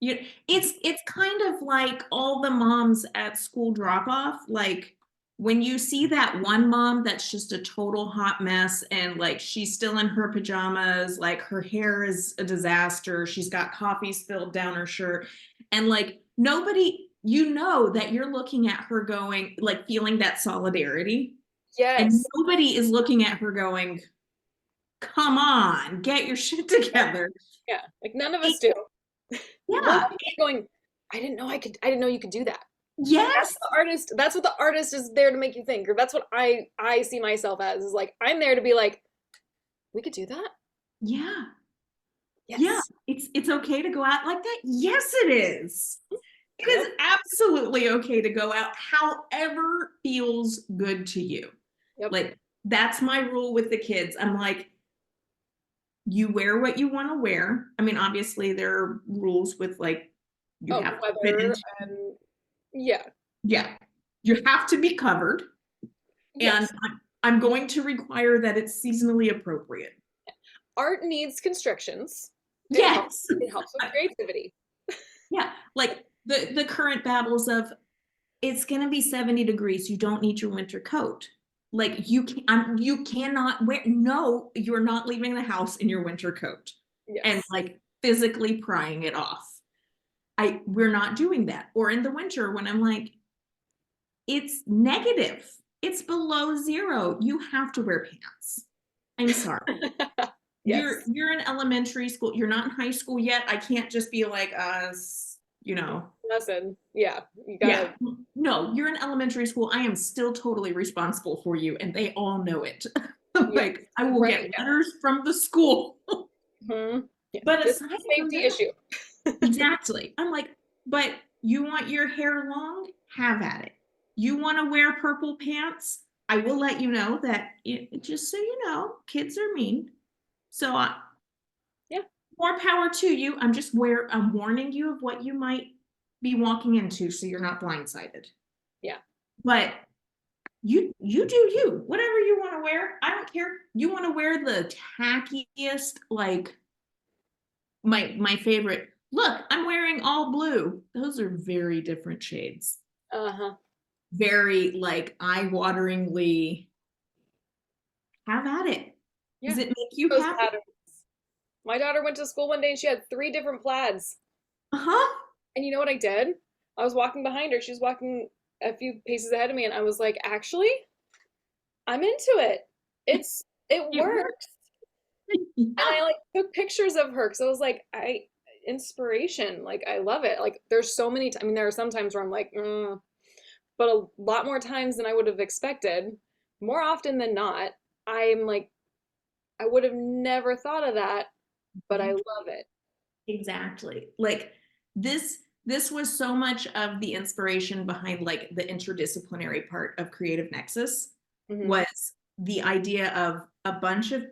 S1: It's kind of like all the moms at school drop off. Like, when you see that one mom that's just a total hot mess and like she's still in her pajamas, like her hair is a disaster, she's got coffee spilled down her shirt, and like nobody you know that you're looking at her going, like feeling that solidarity. And
S2: Yes.
S1: nobody is looking at her going, come on, get your shit together.
S2: Yeah. Like none of
S1: It,
S2: us do. We're
S1: yeah.
S2: going, I didn't know you could do that.
S1: Yes.
S2: That's what the artist is there to make you think, or that's what I see myself as, is like, I'm there to be like, we could do that.
S1: Yeah. Yeah.
S2: Yes.
S1: It's okay to go out like that. Yes, it is. It
S2: Yep.
S1: is absolutely okay to go out however feels good to you.
S2: Yep.
S1: Like, that's my rule with the kids. I'm like, you wear what you want to wear. I mean, obviously, there are rules with like, you
S2: Oh,
S1: have to fit
S2: weather
S1: into,
S2: and yeah.
S1: yeah, you have to be covered. And
S2: Yes.
S1: I'm going to require that it's seasonally appropriate.
S2: Art needs constrictions. It helps.
S1: Yes.
S2: It helps with creativity.
S1: Yeah. Like the current battles of, it's going to be 70 degrees. You don't need your winter coat. Like you cannot wear, no, you're not leaving the house in your winter coat and
S2: Yes.
S1: like physically prying it off. We're not doing that. Or in the winter when I'm like, it's negative. It's below zero. You have to wear pants. I'm sorry.
S2: Yes.
S1: You're in elementary school. You're not in high school yet. I can't just be like us, you know.
S2: Lesson. Yeah. You
S1: Yeah.
S2: gotta.
S1: No, you're in elementary school. I am still totally responsible for you, and they all know it.
S2: Yeah.
S1: Like, I will
S2: Right.
S1: get letters from the school.
S2: Hmm. Yeah.
S1: But
S2: This is
S1: aside
S2: a
S1: from
S2: safety
S1: that,
S2: issue.
S1: exactly. I'm like, but you want your hair long? Have at it. You want to wear purple pants? I will let you know that, just so you know, kids are mean. So
S2: Yeah.
S1: more power to you. I'm warning you of what you might be walking into so you're not blindsided.
S2: Yeah.
S1: But you do you. Whatever you want to wear. I don't care. You want to wear the tackiest, like my favorite. Look, I'm wearing all blue. Those are very different shades.
S2: Uh-huh.
S1: Very like eye-wateringly, have at it. Does
S2: Yeah.
S1: it make you
S2: Those
S1: happy?
S2: patterns. My daughter went to school one day and she had 3 different plaids.
S1: Uh-huh.
S2: And you know what I did? I was walking behind her. She was walking a few paces ahead of me, and I was like, actually, I'm into it. It
S1: It works.
S2: works. And I like took pictures of her because I was like, I inspiration. Like I love it. Like there's so many. I mean, there are some times where I'm like, but a lot more times than I would have expected. More often than not, I'm like, I would have never thought of that, but I
S1: Yeah.
S2: love it.
S1: Exactly. Like this was so much of the inspiration behind like the interdisciplinary part of Creative Nexus
S2: Hmm.
S1: was the idea of a bunch of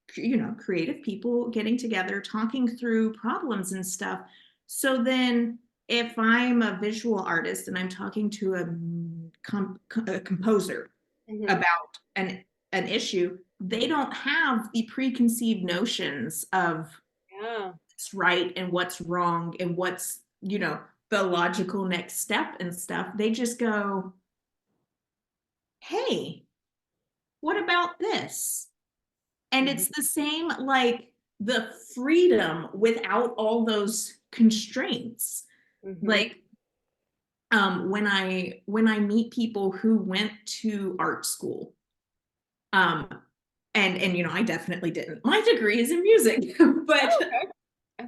S1: creative people getting together, talking through problems and stuff. So then if I'm a visual artist and I'm talking to a composer
S2: Hmm.
S1: about an issue, they don't have the preconceived notions of
S2: Yeah.
S1: what's right and what's wrong and what's, the logical next step and stuff. They just go, hey, what about this? And
S2: Hmm.
S1: it's the same, like the freedom without all those constraints.
S2: Hmm.
S1: Like when I meet people who went to art school, um and I definitely didn't. My degree is in music, but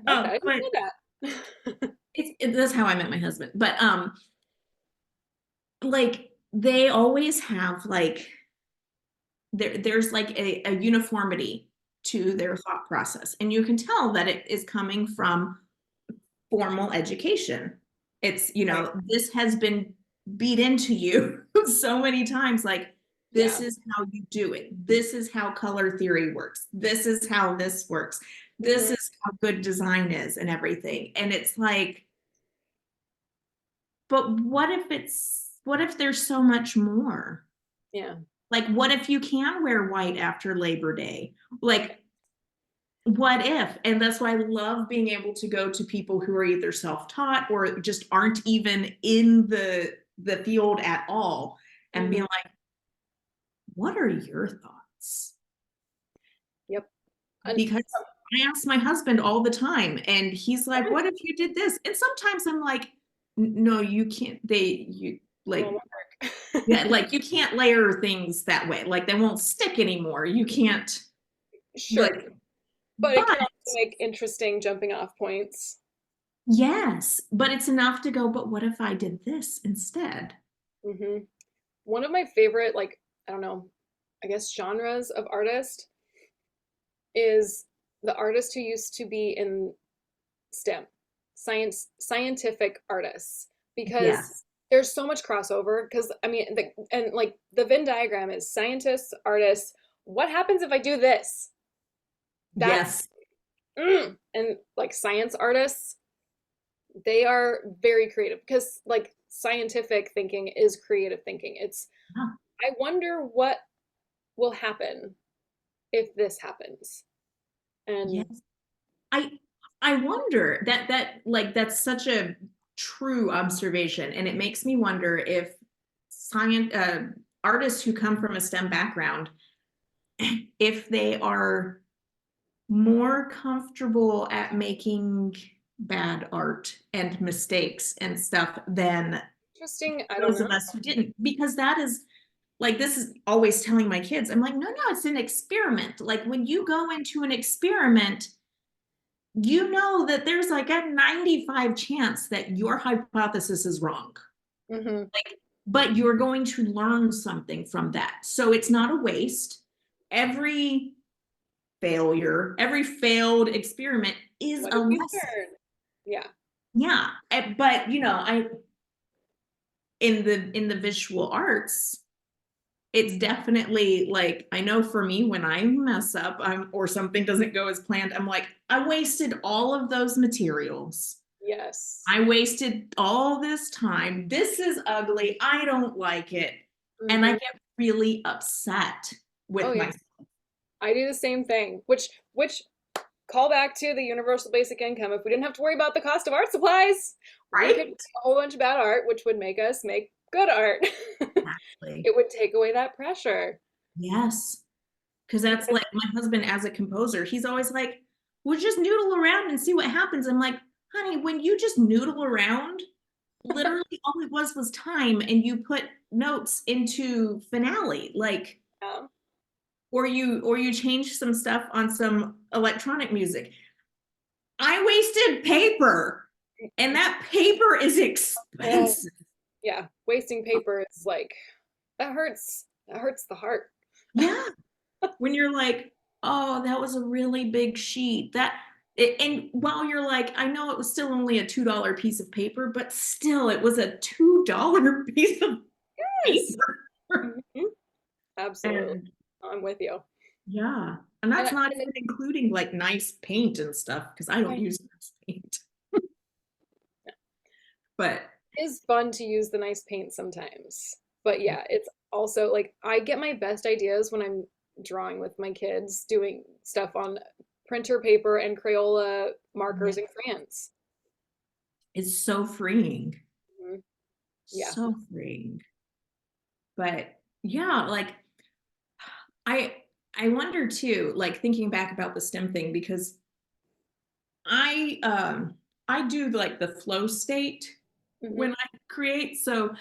S2: Oh, okay. I love that. I didn't
S1: but
S2: know that.
S1: that's how I met my husband. But like they always have like there's like a uniformity to their thought process, and you can tell that it is coming from formal education. It's,
S2: Right.
S1: this has been beat into you so many times, like this
S2: Yeah.
S1: is how you do it, this is how color theory works, this is how this works, this
S2: Hmm.
S1: is how good design is and everything. And it's like, but what if there's so much more?
S2: Yeah.
S1: Like, what if you can wear white after Labor Day? Like, what if? And that's why I love being able to go to people who are either self-taught or just aren't even in the field at all and be
S2: Hmm.
S1: like, what are your thoughts?
S2: Yep. And
S1: Because I ask my husband all the time and he's like, what if you did this? And sometimes I'm like, No, you can't. You
S2: It won't
S1: like,
S2: work.
S1: yeah, like you can't layer things that way. Like they won't stick anymore. You can't
S2: Sure,
S1: like,
S2: but it
S1: but
S2: can also make interesting jumping off points.
S1: yes, but it's enough to go, but what if I did this instead?
S2: hmm One of my favorite, like, I don't know, I guess genres of artist is the artist who used to be in STEM, scientific artists, because
S1: Yes.
S2: there's so much crossover. Because I mean, and like the Venn diagram is scientists, artists. What happens if I do this? That's
S1: Yes.
S2: and like science artists, they are very creative because like scientific thinking is creative thinking. It's
S1: Yeah.
S2: I wonder what will happen if this happens. And
S1: Yes. I I wonder that that's such a true observation, and it makes me wonder if science artists who come from a STEM background, if they are more comfortable at making bad art and mistakes and stuff than
S2: interesting, I don't
S1: those
S2: know.
S1: of us who didn't, because that is like, this is always telling my kids, I'm like, no, no, it's an experiment. Like when you go into an experiment, you know that there's like a 95 chance that your hypothesis is wrong.
S2: hmm
S1: Like, but you're going to learn something from that. So it's not a waste. Every failure, every failed experiment is
S2: What
S1: a
S2: did we
S1: lesson.
S2: learn? Yeah.
S1: Yeah. But I in the visual arts, it's definitely like, I know for me, when I mess up, or something doesn't go as planned, I'm like, I wasted all of those materials.
S2: Yes.
S1: I wasted all this time. This is ugly. I don't like it. And I
S2: hmm
S1: get really upset
S2: Oh
S1: with
S2: yeah.
S1: myself.
S2: I do the same thing. Which call back to the universal basic income. If we didn't have to worry about the cost of art supplies, we could
S1: Right?
S2: make a whole bunch of bad art, which would make us make good art.
S1: Exactly.
S2: It would take away that pressure.
S1: Yes. Because that's
S2: Because
S1: like my husband as a composer. He's always like, well, just noodle around and see what happens. I'm like, honey, when you just noodle around, literally all it was time, and you put notes into finale. Like,
S2: um,
S1: or you change some stuff on some electronic music. I wasted paper, and that paper is
S2: oh
S1: expensive.
S2: yeah, wasting paper is like that hurts. That hurts the heart.
S1: Yeah. When you're like, oh, that was a really big sheet. And while you're like, I know it was still only a $2 piece of paper, but still it was a $2 piece of
S2: Yes.
S1: paper.
S2: Mhm. Absolutely.
S1: And
S2: I'm with you.
S1: yeah. And
S2: And,
S1: that's not
S2: and
S1: even including like nice paint and stuff, because I don't
S2: I
S1: use nice paint. But
S2: It is fun to use the nice paint sometimes. But yeah, it's also like I get my best ideas when I'm drawing with my kids, doing stuff on printer paper and Crayola
S1: yeah,
S2: markers and crayons.
S1: it's so freeing.
S2: Mhm. Yeah.
S1: So freeing. But yeah, like I I wonder too, like thinking back about the STEM thing, because I do like the flow state when
S2: hmm
S1: I create. So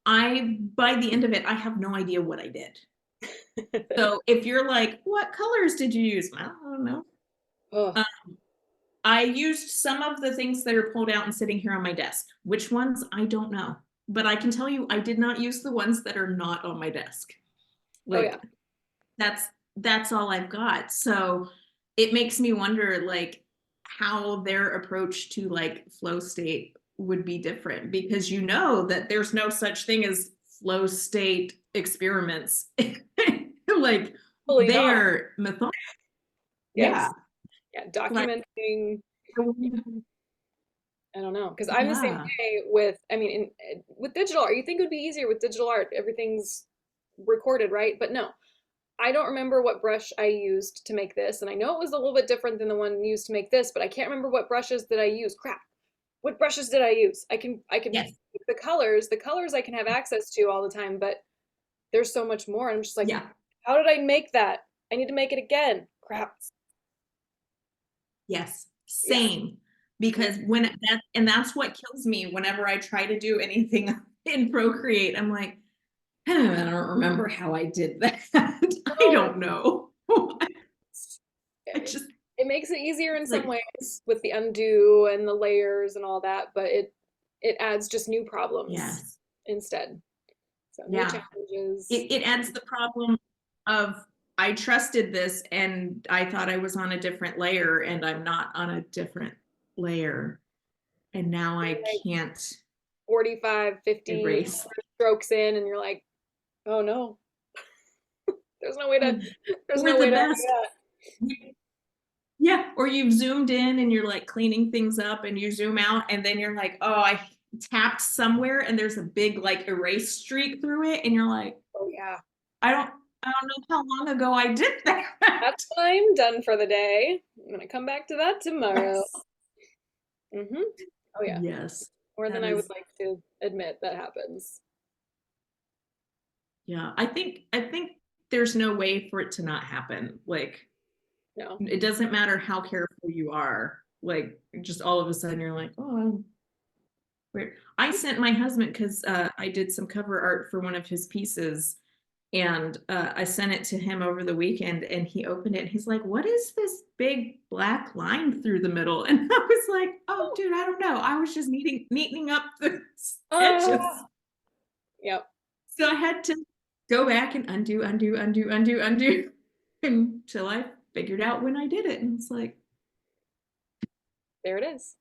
S1: I by the end of it, I have no idea what I did. So if you're like, what colors did you use? I don't know.
S2: Oh,
S1: Uh, I used some of the things that are pulled out and sitting here on my desk. Which ones? I don't know. But I can tell you I did not use the ones that are not on my desk.
S2: oh yeah.
S1: Like that's that's all I've got. So it makes me wonder like how their approach to like flow state would be different, because that there's no such thing as flow state experiments. Like
S2: Hopefully not.
S1: they're methodical. Yeah.
S2: Yes. Yeah.
S1: Like
S2: Documenting. I don't know, because I'm the same
S1: yeah.
S2: way with. I mean, with digital art, you think it would be easier with digital art. Everything's recorded, right? But no, I don't remember what brush I used to make this, and I know it was a little bit different than the one used to make this, but I can't remember what brushes did I use. Crap. What brushes did I use? I can
S1: Yes.
S2: the colors I can have access to all the time, but there's so much more. I'm just like,
S1: Yeah.
S2: how did I make that? I need to make it again. Crap.
S1: Yes.
S2: Yeah.
S1: Same. because that's what kills me whenever I try to do anything in Procreate. I'm like, I don't remember how I did that. I
S2: Oh,
S1: don't know. I
S2: it,
S1: just,
S2: it makes it easier in
S1: it's
S2: some
S1: like,
S2: ways with the undo and the layers and all that, but it adds just new problems
S1: yes,
S2: instead. So new
S1: yeah.
S2: challenges.
S1: It adds the problem of I trusted this and I thought I was on a different layer and I'm not on a different layer. And now I
S2: Like
S1: can't
S2: 45, 50
S1: erase.
S2: strokes in and you're like, oh no, there's no way to there's
S1: Or
S2: no
S1: the
S2: way to undo
S1: best,
S2: that.
S1: yeah, or you've zoomed in and you're like cleaning things up and you zoom out and then you're like, oh, I tapped somewhere and there's a big like erase streak through it and you're like,
S2: Oh yeah.
S1: I don't I don't know how long ago I did that.
S2: That's when I'm done for the day. I'm gonna come back to that tomorrow.
S1: Yes.
S2: Hmm. Oh yeah.
S1: Yes.
S2: More than
S1: That
S2: I would
S1: is,
S2: like to admit that happens.
S1: yeah. I think there's no way for it to not happen. Like
S2: No.
S1: it doesn't matter how careful you are. Like just all of a sudden you're like, oh, weird. I sent my husband because I did some cover art for one of his pieces, and I sent it to him over the weekend, and he opened it. And he's like, "What is this big black line through the middle?" And I was like, "Oh, dude, I don't know. I was just neatening up the sketches."
S2: Ah, yep.
S1: So I had to go back and undo, undo, undo, undo, undo until I figured out when I did it. And it's like,
S2: There it is.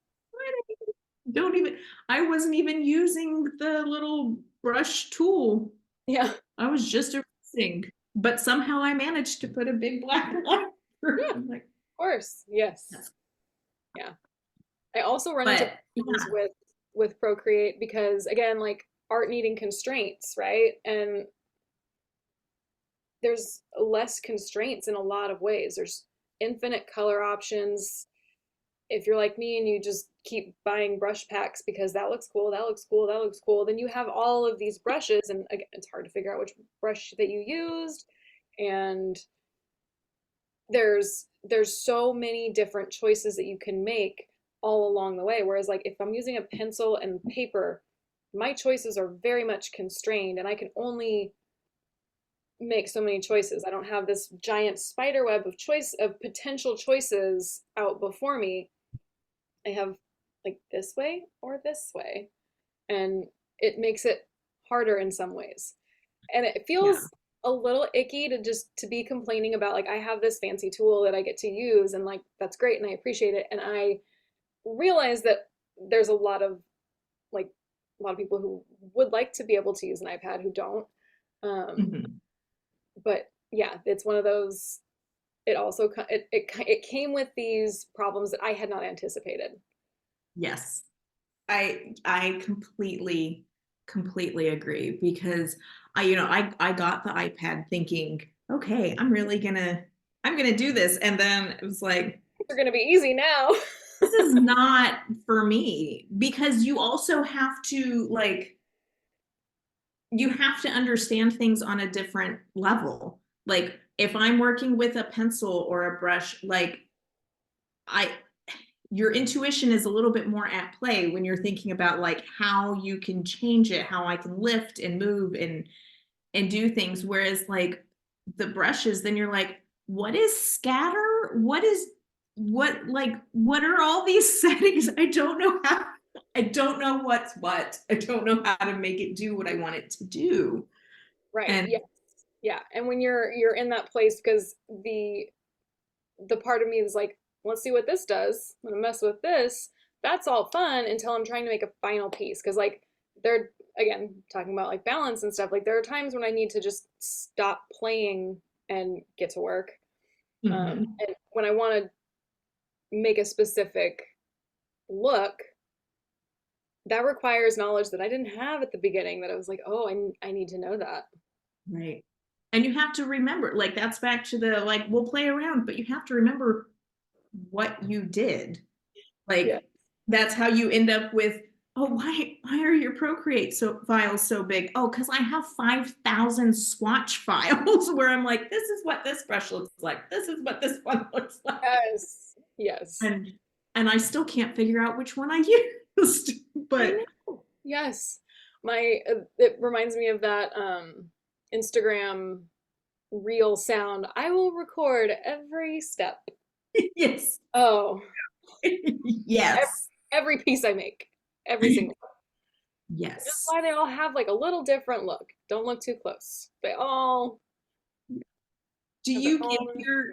S1: don't even, I wasn't even using the little brush tool.
S2: Yeah.
S1: I was just erasing, but somehow I managed to put a big black line through.
S2: Yeah.
S1: I'm like,
S2: Of course. Yes.
S1: that's,
S2: Yeah. I also run into
S1: but yeah,
S2: problems with Procreate because again, like art needing constraints, right? And there's less constraints in a lot of ways. There's infinite color options. If you're like me and you just keep buying brush packs because that looks cool, that looks cool, that looks cool, then you have all of these brushes and again, it's hard to figure out which brush that you used. And there's so many different choices that you can make all along the way. Whereas like if I'm using a pencil and paper, my choices are very much constrained and I can only make so many choices. I don't have this giant spider web of potential choices out before me. I have like this way or this way. And it makes it harder in some ways. And it
S1: yeah,
S2: feels a little icky to just to be complaining about like I have this fancy tool that I get to use and like that's great and I appreciate it. And I realize that there's like a lot of people who would like to be able to use an iPad who don't. Um,
S1: mhm,
S2: but yeah, it's one of those. It also it came with these problems that I had not anticipated.
S1: yes. I completely agree because I got the iPad thinking, okay, I'm gonna do this. And then it was like,
S2: They're going to be easy now.
S1: this is not for me because you also have to like you have to understand things on a different level. Like if I'm working with a pencil or a brush, like I your intuition is a little bit more at play when you're thinking about like how you can change it, how I can lift and move and do things. Whereas like the brushes, then you're like, what is scatter? What are all these settings? I don't know what's what. I don't know how to make it do what I want it to do.
S2: Right.
S1: And
S2: Yeah. Yeah. And when you're in that place because the part of me is like, let's see what this does. I'm gonna mess with this. That's all fun until I'm trying to make a final piece. Because like they're again talking about like balance and stuff. Like there are times when I need to just stop playing and get to work.
S1: mhm.
S2: And when I want to make a specific look, that requires knowledge that I didn't have at the beginning. That I was like, oh, I need to know that.
S1: Right. And you have to remember, like that's back to the like we'll play around, but you have to remember what you did.
S2: Yeah.
S1: Like that's how you end up with, oh, why are your Procreate files so big? Oh, because I have 5,000 swatch files where I'm like, this is what this brush looks like. This is what this one looks like.
S2: Yes. Yes.
S1: And and I still can't figure out which one I used.
S2: I
S1: But
S2: know. Yes. My it reminds me of that Instagram reel sound. I will record every step.
S1: yes,
S2: Oh, every,
S1: yes,
S2: every piece I make. Every single one. Which is
S1: yes.
S2: why they all have like a little different look. Don't look too close. They all
S1: Do
S2: have their
S1: you give
S2: own.
S1: your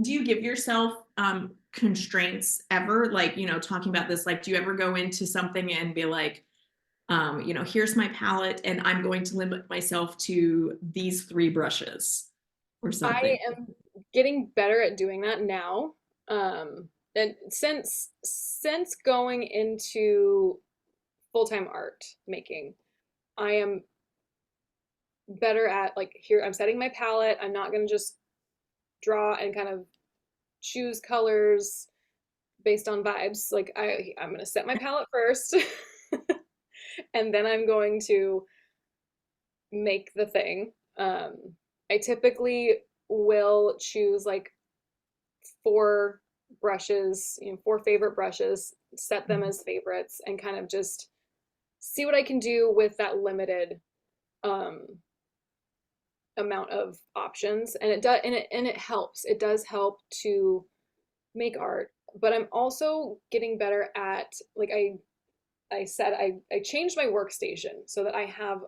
S1: do you give yourself constraints ever? Like, talking about this, like, do you ever go into something and be like, here's my palette and I'm going to limit myself to these three brushes or
S2: I
S1: something?
S2: am getting better at doing that now. And since going into full-time art making, I am better at like here I'm setting my palette. I'm not going to just draw and kind of choose colors based on vibes. Like I'm going to set my palette first and then I'm going to make the thing. I typically will choose like four brushes, four favorite brushes, set them as favorites, and kind of just see what I can do with that limited um, amount of options. And it does, and it helps. It does help to make art. But I'm also getting better at like I said I changed my workstation so that I have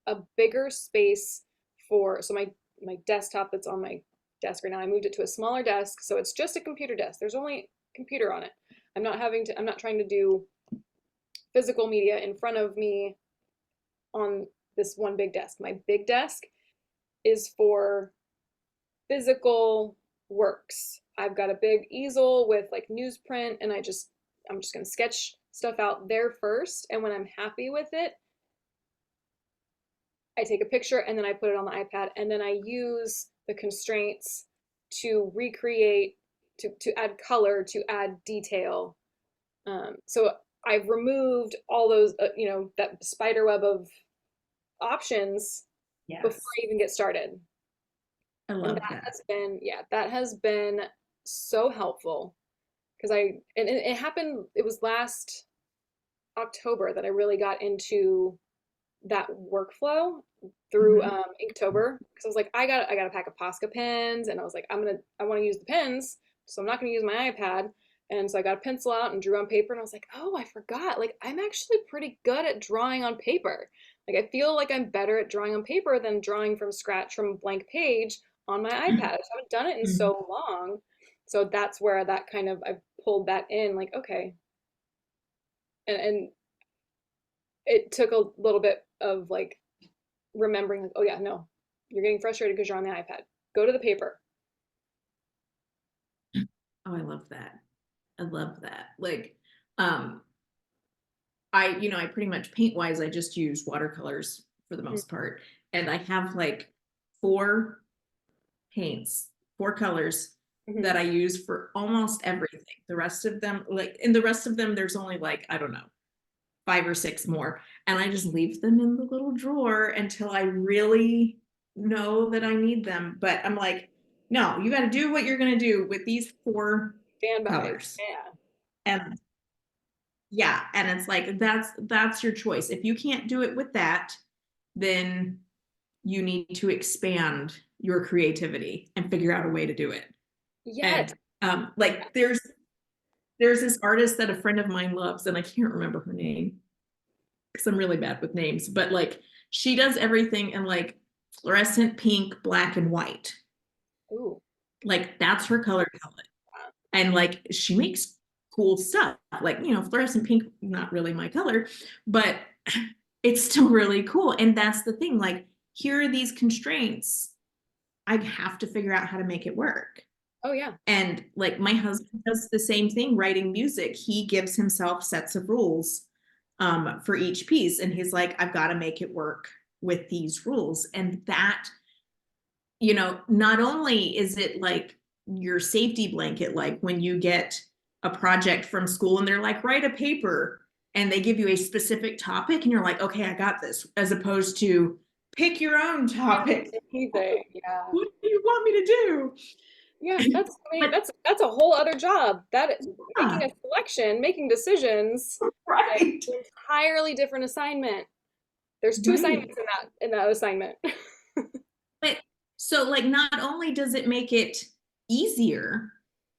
S2: a bigger space for so my desktop that's on my desk right now. I moved it to a smaller desk, so it's just a computer desk. There's only a computer on it. I'm not trying to do physical media in front of me on this one big desk. My big desk is for physical works. I've got a big easel with like newsprint and I'm just going to sketch stuff out there first, and when I'm happy with it, I take a picture and then I put it on the iPad, and then I use the constraints to recreate, to add color, to add detail. So I've removed all those, that spider web of options before
S1: Yes,
S2: I even get started.
S1: I
S2: And
S1: love
S2: that
S1: that.
S2: has been, yeah, that has been so helpful because and it happened, it was last October that I really got into that workflow through
S1: Mhm.
S2: Inktober because I was like, I got a pack of Posca pens, and I was like, I want to use the pens, so I'm not going to use my iPad. And so I got a pencil out and drew on paper, and I was like, oh, I forgot. Like I'm actually pretty good at drawing on paper. Like I feel like I'm better at drawing on paper than drawing from scratch from a blank page on my iPad. I just haven't done it in
S1: Mhm.
S2: so long. So that's where that kind of I pulled that in, like, okay. And it took a little bit of like remembering like, oh yeah, no, you're getting frustrated because you're on the iPad. Go to the paper.
S1: Oh, I love that. I love that. Like, um, I pretty much paint wise, I just use watercolors for the
S2: Mm-hmm.
S1: most part. And I have like four paints, four colors
S2: Mm-hmm.
S1: that I use for almost everything. The rest of them, like, in the rest of them, there's only like, I don't know, five or six more. And I just leave them in the little drawer until I really know that I need them. But I'm like, no, you got to do what you're going to do with these four
S2: Stand behind.
S1: colors.
S2: Yeah.
S1: And yeah, and it's like that's your choice. If you can't do it with that, then you need to expand your creativity and figure out a way to do it.
S2: Yes.
S1: And like there's this artist that a friend of mine loves, and I can't remember her name because I'm really bad with names, but like she does everything in like fluorescent pink, black, and white.
S2: Ooh.
S1: Like that's her color palette. And like she makes cool stuff. Like, fluorescent pink, not really my color, but it's still really cool. And that's the thing. Like, here are these constraints. I have to figure out how to make it work.
S2: Oh yeah.
S1: And like my husband does the same thing writing music. He gives himself sets of rules for each piece. And he's like, I've got to make it work with these rules. And that, not only is it like your safety blanket, like when you get a project from school and they're like, write a paper and they give you a specific topic and you're like, okay, I got this, as opposed to pick your own
S2: Yeah.
S1: topic.
S2: Anything. Yeah.
S1: What do you want me to do?
S2: Yeah, that's, I mean,
S1: But
S2: that's a whole other job. Making
S1: yeah,
S2: a selection, making decisions, like
S1: right,
S2: an entirely different assignment. There's two
S1: right.
S2: assignments in that assignment.
S1: But so like not only does it make it easier,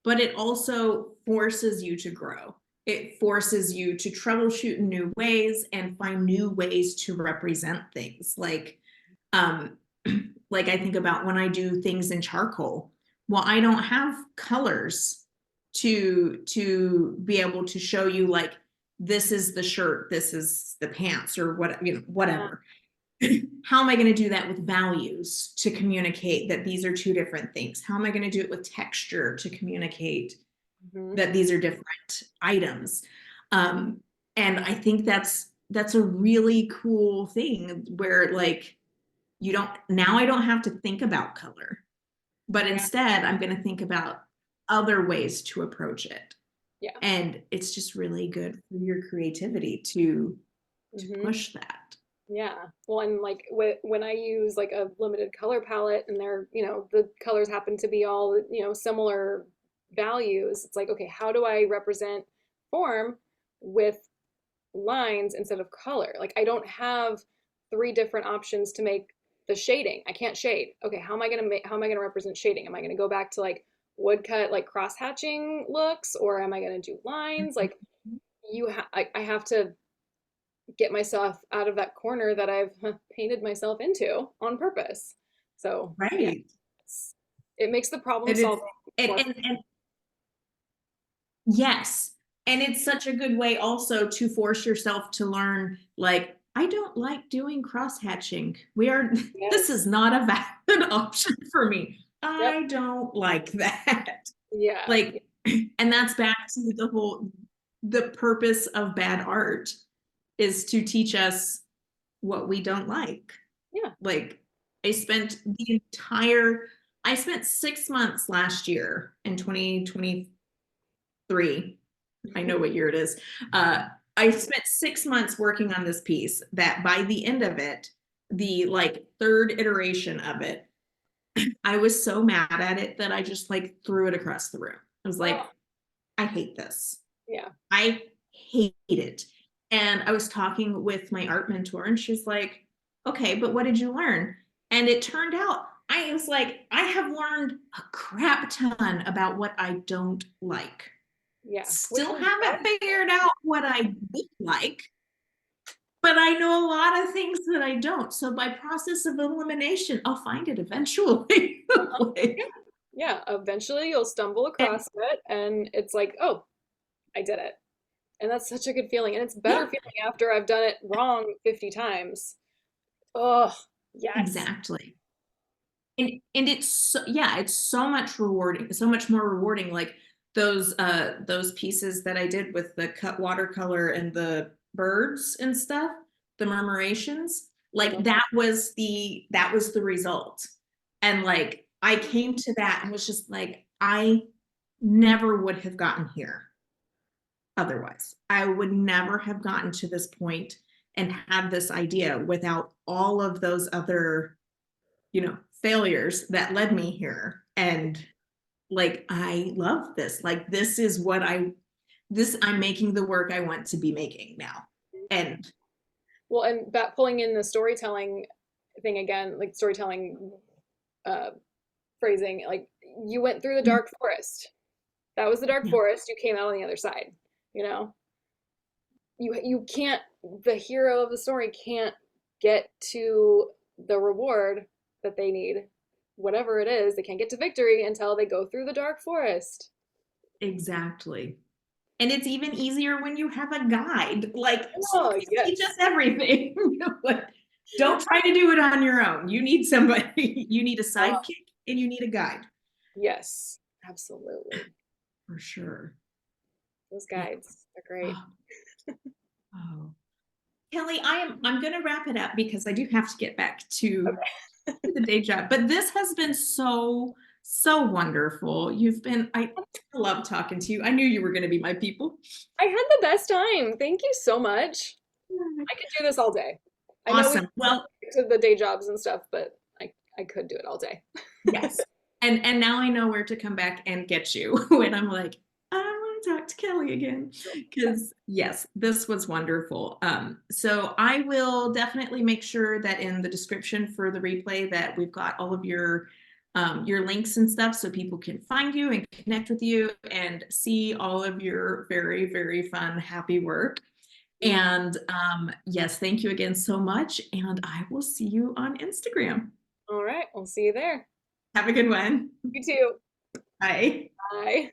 S1: but it also forces you to grow. It forces you to troubleshoot in new ways and find new ways to represent things. Um like I think about when I do things in charcoal. Well, I don't have colors to be able to show you like this is the shirt, this is the pants or what,
S2: Yeah.
S1: whatever. How am I going to do that with values to communicate that these are two different things? How am I going to do it with texture to communicate
S2: Hmm.
S1: that these are different items? Um, and I think that's a really cool thing where like you don't now I don't have to think about color, but
S2: Yeah.
S1: instead I'm going to think about other ways to approach it.
S2: Yeah.
S1: And it's just really good for your creativity to
S2: Hmm.
S1: push that.
S2: Yeah. Well, and like when I use like a limited color palette and they're, the colors happen to be all, similar values, it's like, okay, how do I represent form with lines instead of color? Like I don't have three different options to make the shading. I can't shade. Okay, how am I gonna represent shading? Am I gonna go back to like woodcut, like cross hatching looks, or am I gonna do lines? Like I have to get myself out of that corner that I've painted myself into on purpose. So yeah,
S1: Right.
S2: it makes the problem
S1: And it's
S2: solving
S1: and,
S2: more fun.
S1: and yes. And it's such a good way also to force yourself to learn, like, I don't like doing cross hatching. This is
S2: Yes.
S1: not a valid option for me.
S2: Yep.
S1: I don't like that.
S2: Yeah.
S1: Like, and that's back to the purpose of bad art is to teach us what we don't like.
S2: Yeah.
S1: Like, I spent the entire, I spent 6 months last year in 2023. I know what year it is. I spent 6 months working on this piece that by the end of it, the like third iteration of it, I was so mad at it that I just like threw it across the room. I was like,
S2: Oh,
S1: I hate this.
S2: yeah.
S1: I hate it. And I was talking with my art mentor, and she's like, okay, but what did you learn? And it turned out I was like, I have learned a crap ton about what I don't like.
S2: Yeah. Which
S1: Still
S2: is
S1: haven't
S2: valuable.
S1: figured out what I do like, but I know a lot of things that I don't. So by process of elimination, I'll find it eventually.
S2: Uh-huh. Yeah.
S1: Like,
S2: Yeah. Eventually you'll stumble
S1: and
S2: across it and it's like, oh, I did it. And that's such a good feeling. And it's better
S1: yeah,
S2: feeling after I've done it wrong 50 times. Oh, yes.
S1: exactly. And it's yeah, it's so much rewarding, so much more rewarding. Like those pieces that I did with the cut watercolor and the birds and stuff, the murmurations, like
S2: Uh-huh.
S1: that was the result. And like I came to that and was just like, I never would have gotten here otherwise. I would never have gotten to this point and had this idea without all of those other, failures that led me here. And like, I love this. Like, I'm making the work I want to be making now. And
S2: Well, and that pulling in the storytelling thing again, like storytelling uh phrasing, like you went through the dark forest. That was the dark
S1: yeah,
S2: forest. You came out on the other side, you know? You can't, the hero of the story can't get to the reward that they need, whatever it is. They can't get to victory until they go through the dark forest.
S1: exactly. And it's even easier when you have a guide. Like,
S2: Oh,
S1: stories teach us
S2: yes.
S1: everything. Like, don't try to do it on your own. You need somebody, you need a
S2: Oh,
S1: sidekick and you need a guide
S2: yes, absolutely.
S1: for sure.
S2: Those
S1: Yeah.
S2: guides are great.
S1: Oh, oh. Kelli, I'm going to wrap it up because I do have to get back to the day job. But this has been so wonderful. I love talking to you. I knew you were going to be my people.
S2: I had the best time. Thank you so much. I could do this all day. I know we
S1: Awesome. Well,
S2: get to the day jobs and stuff, but I could do it all day.
S1: yes. And now I know where to come back and get you when I'm like, I want to talk to Kelli again. Because yes, this was wonderful. So I will definitely make sure that in the description for the replay that we've got all of your links and stuff so people can find you and connect with you and see all of your very, very fun, happy work. And yes, thank you again so much. And I will see you on Instagram.
S2: All right, we'll see you there.
S1: Have a good one.
S2: You too.
S1: Bye.
S2: Bye.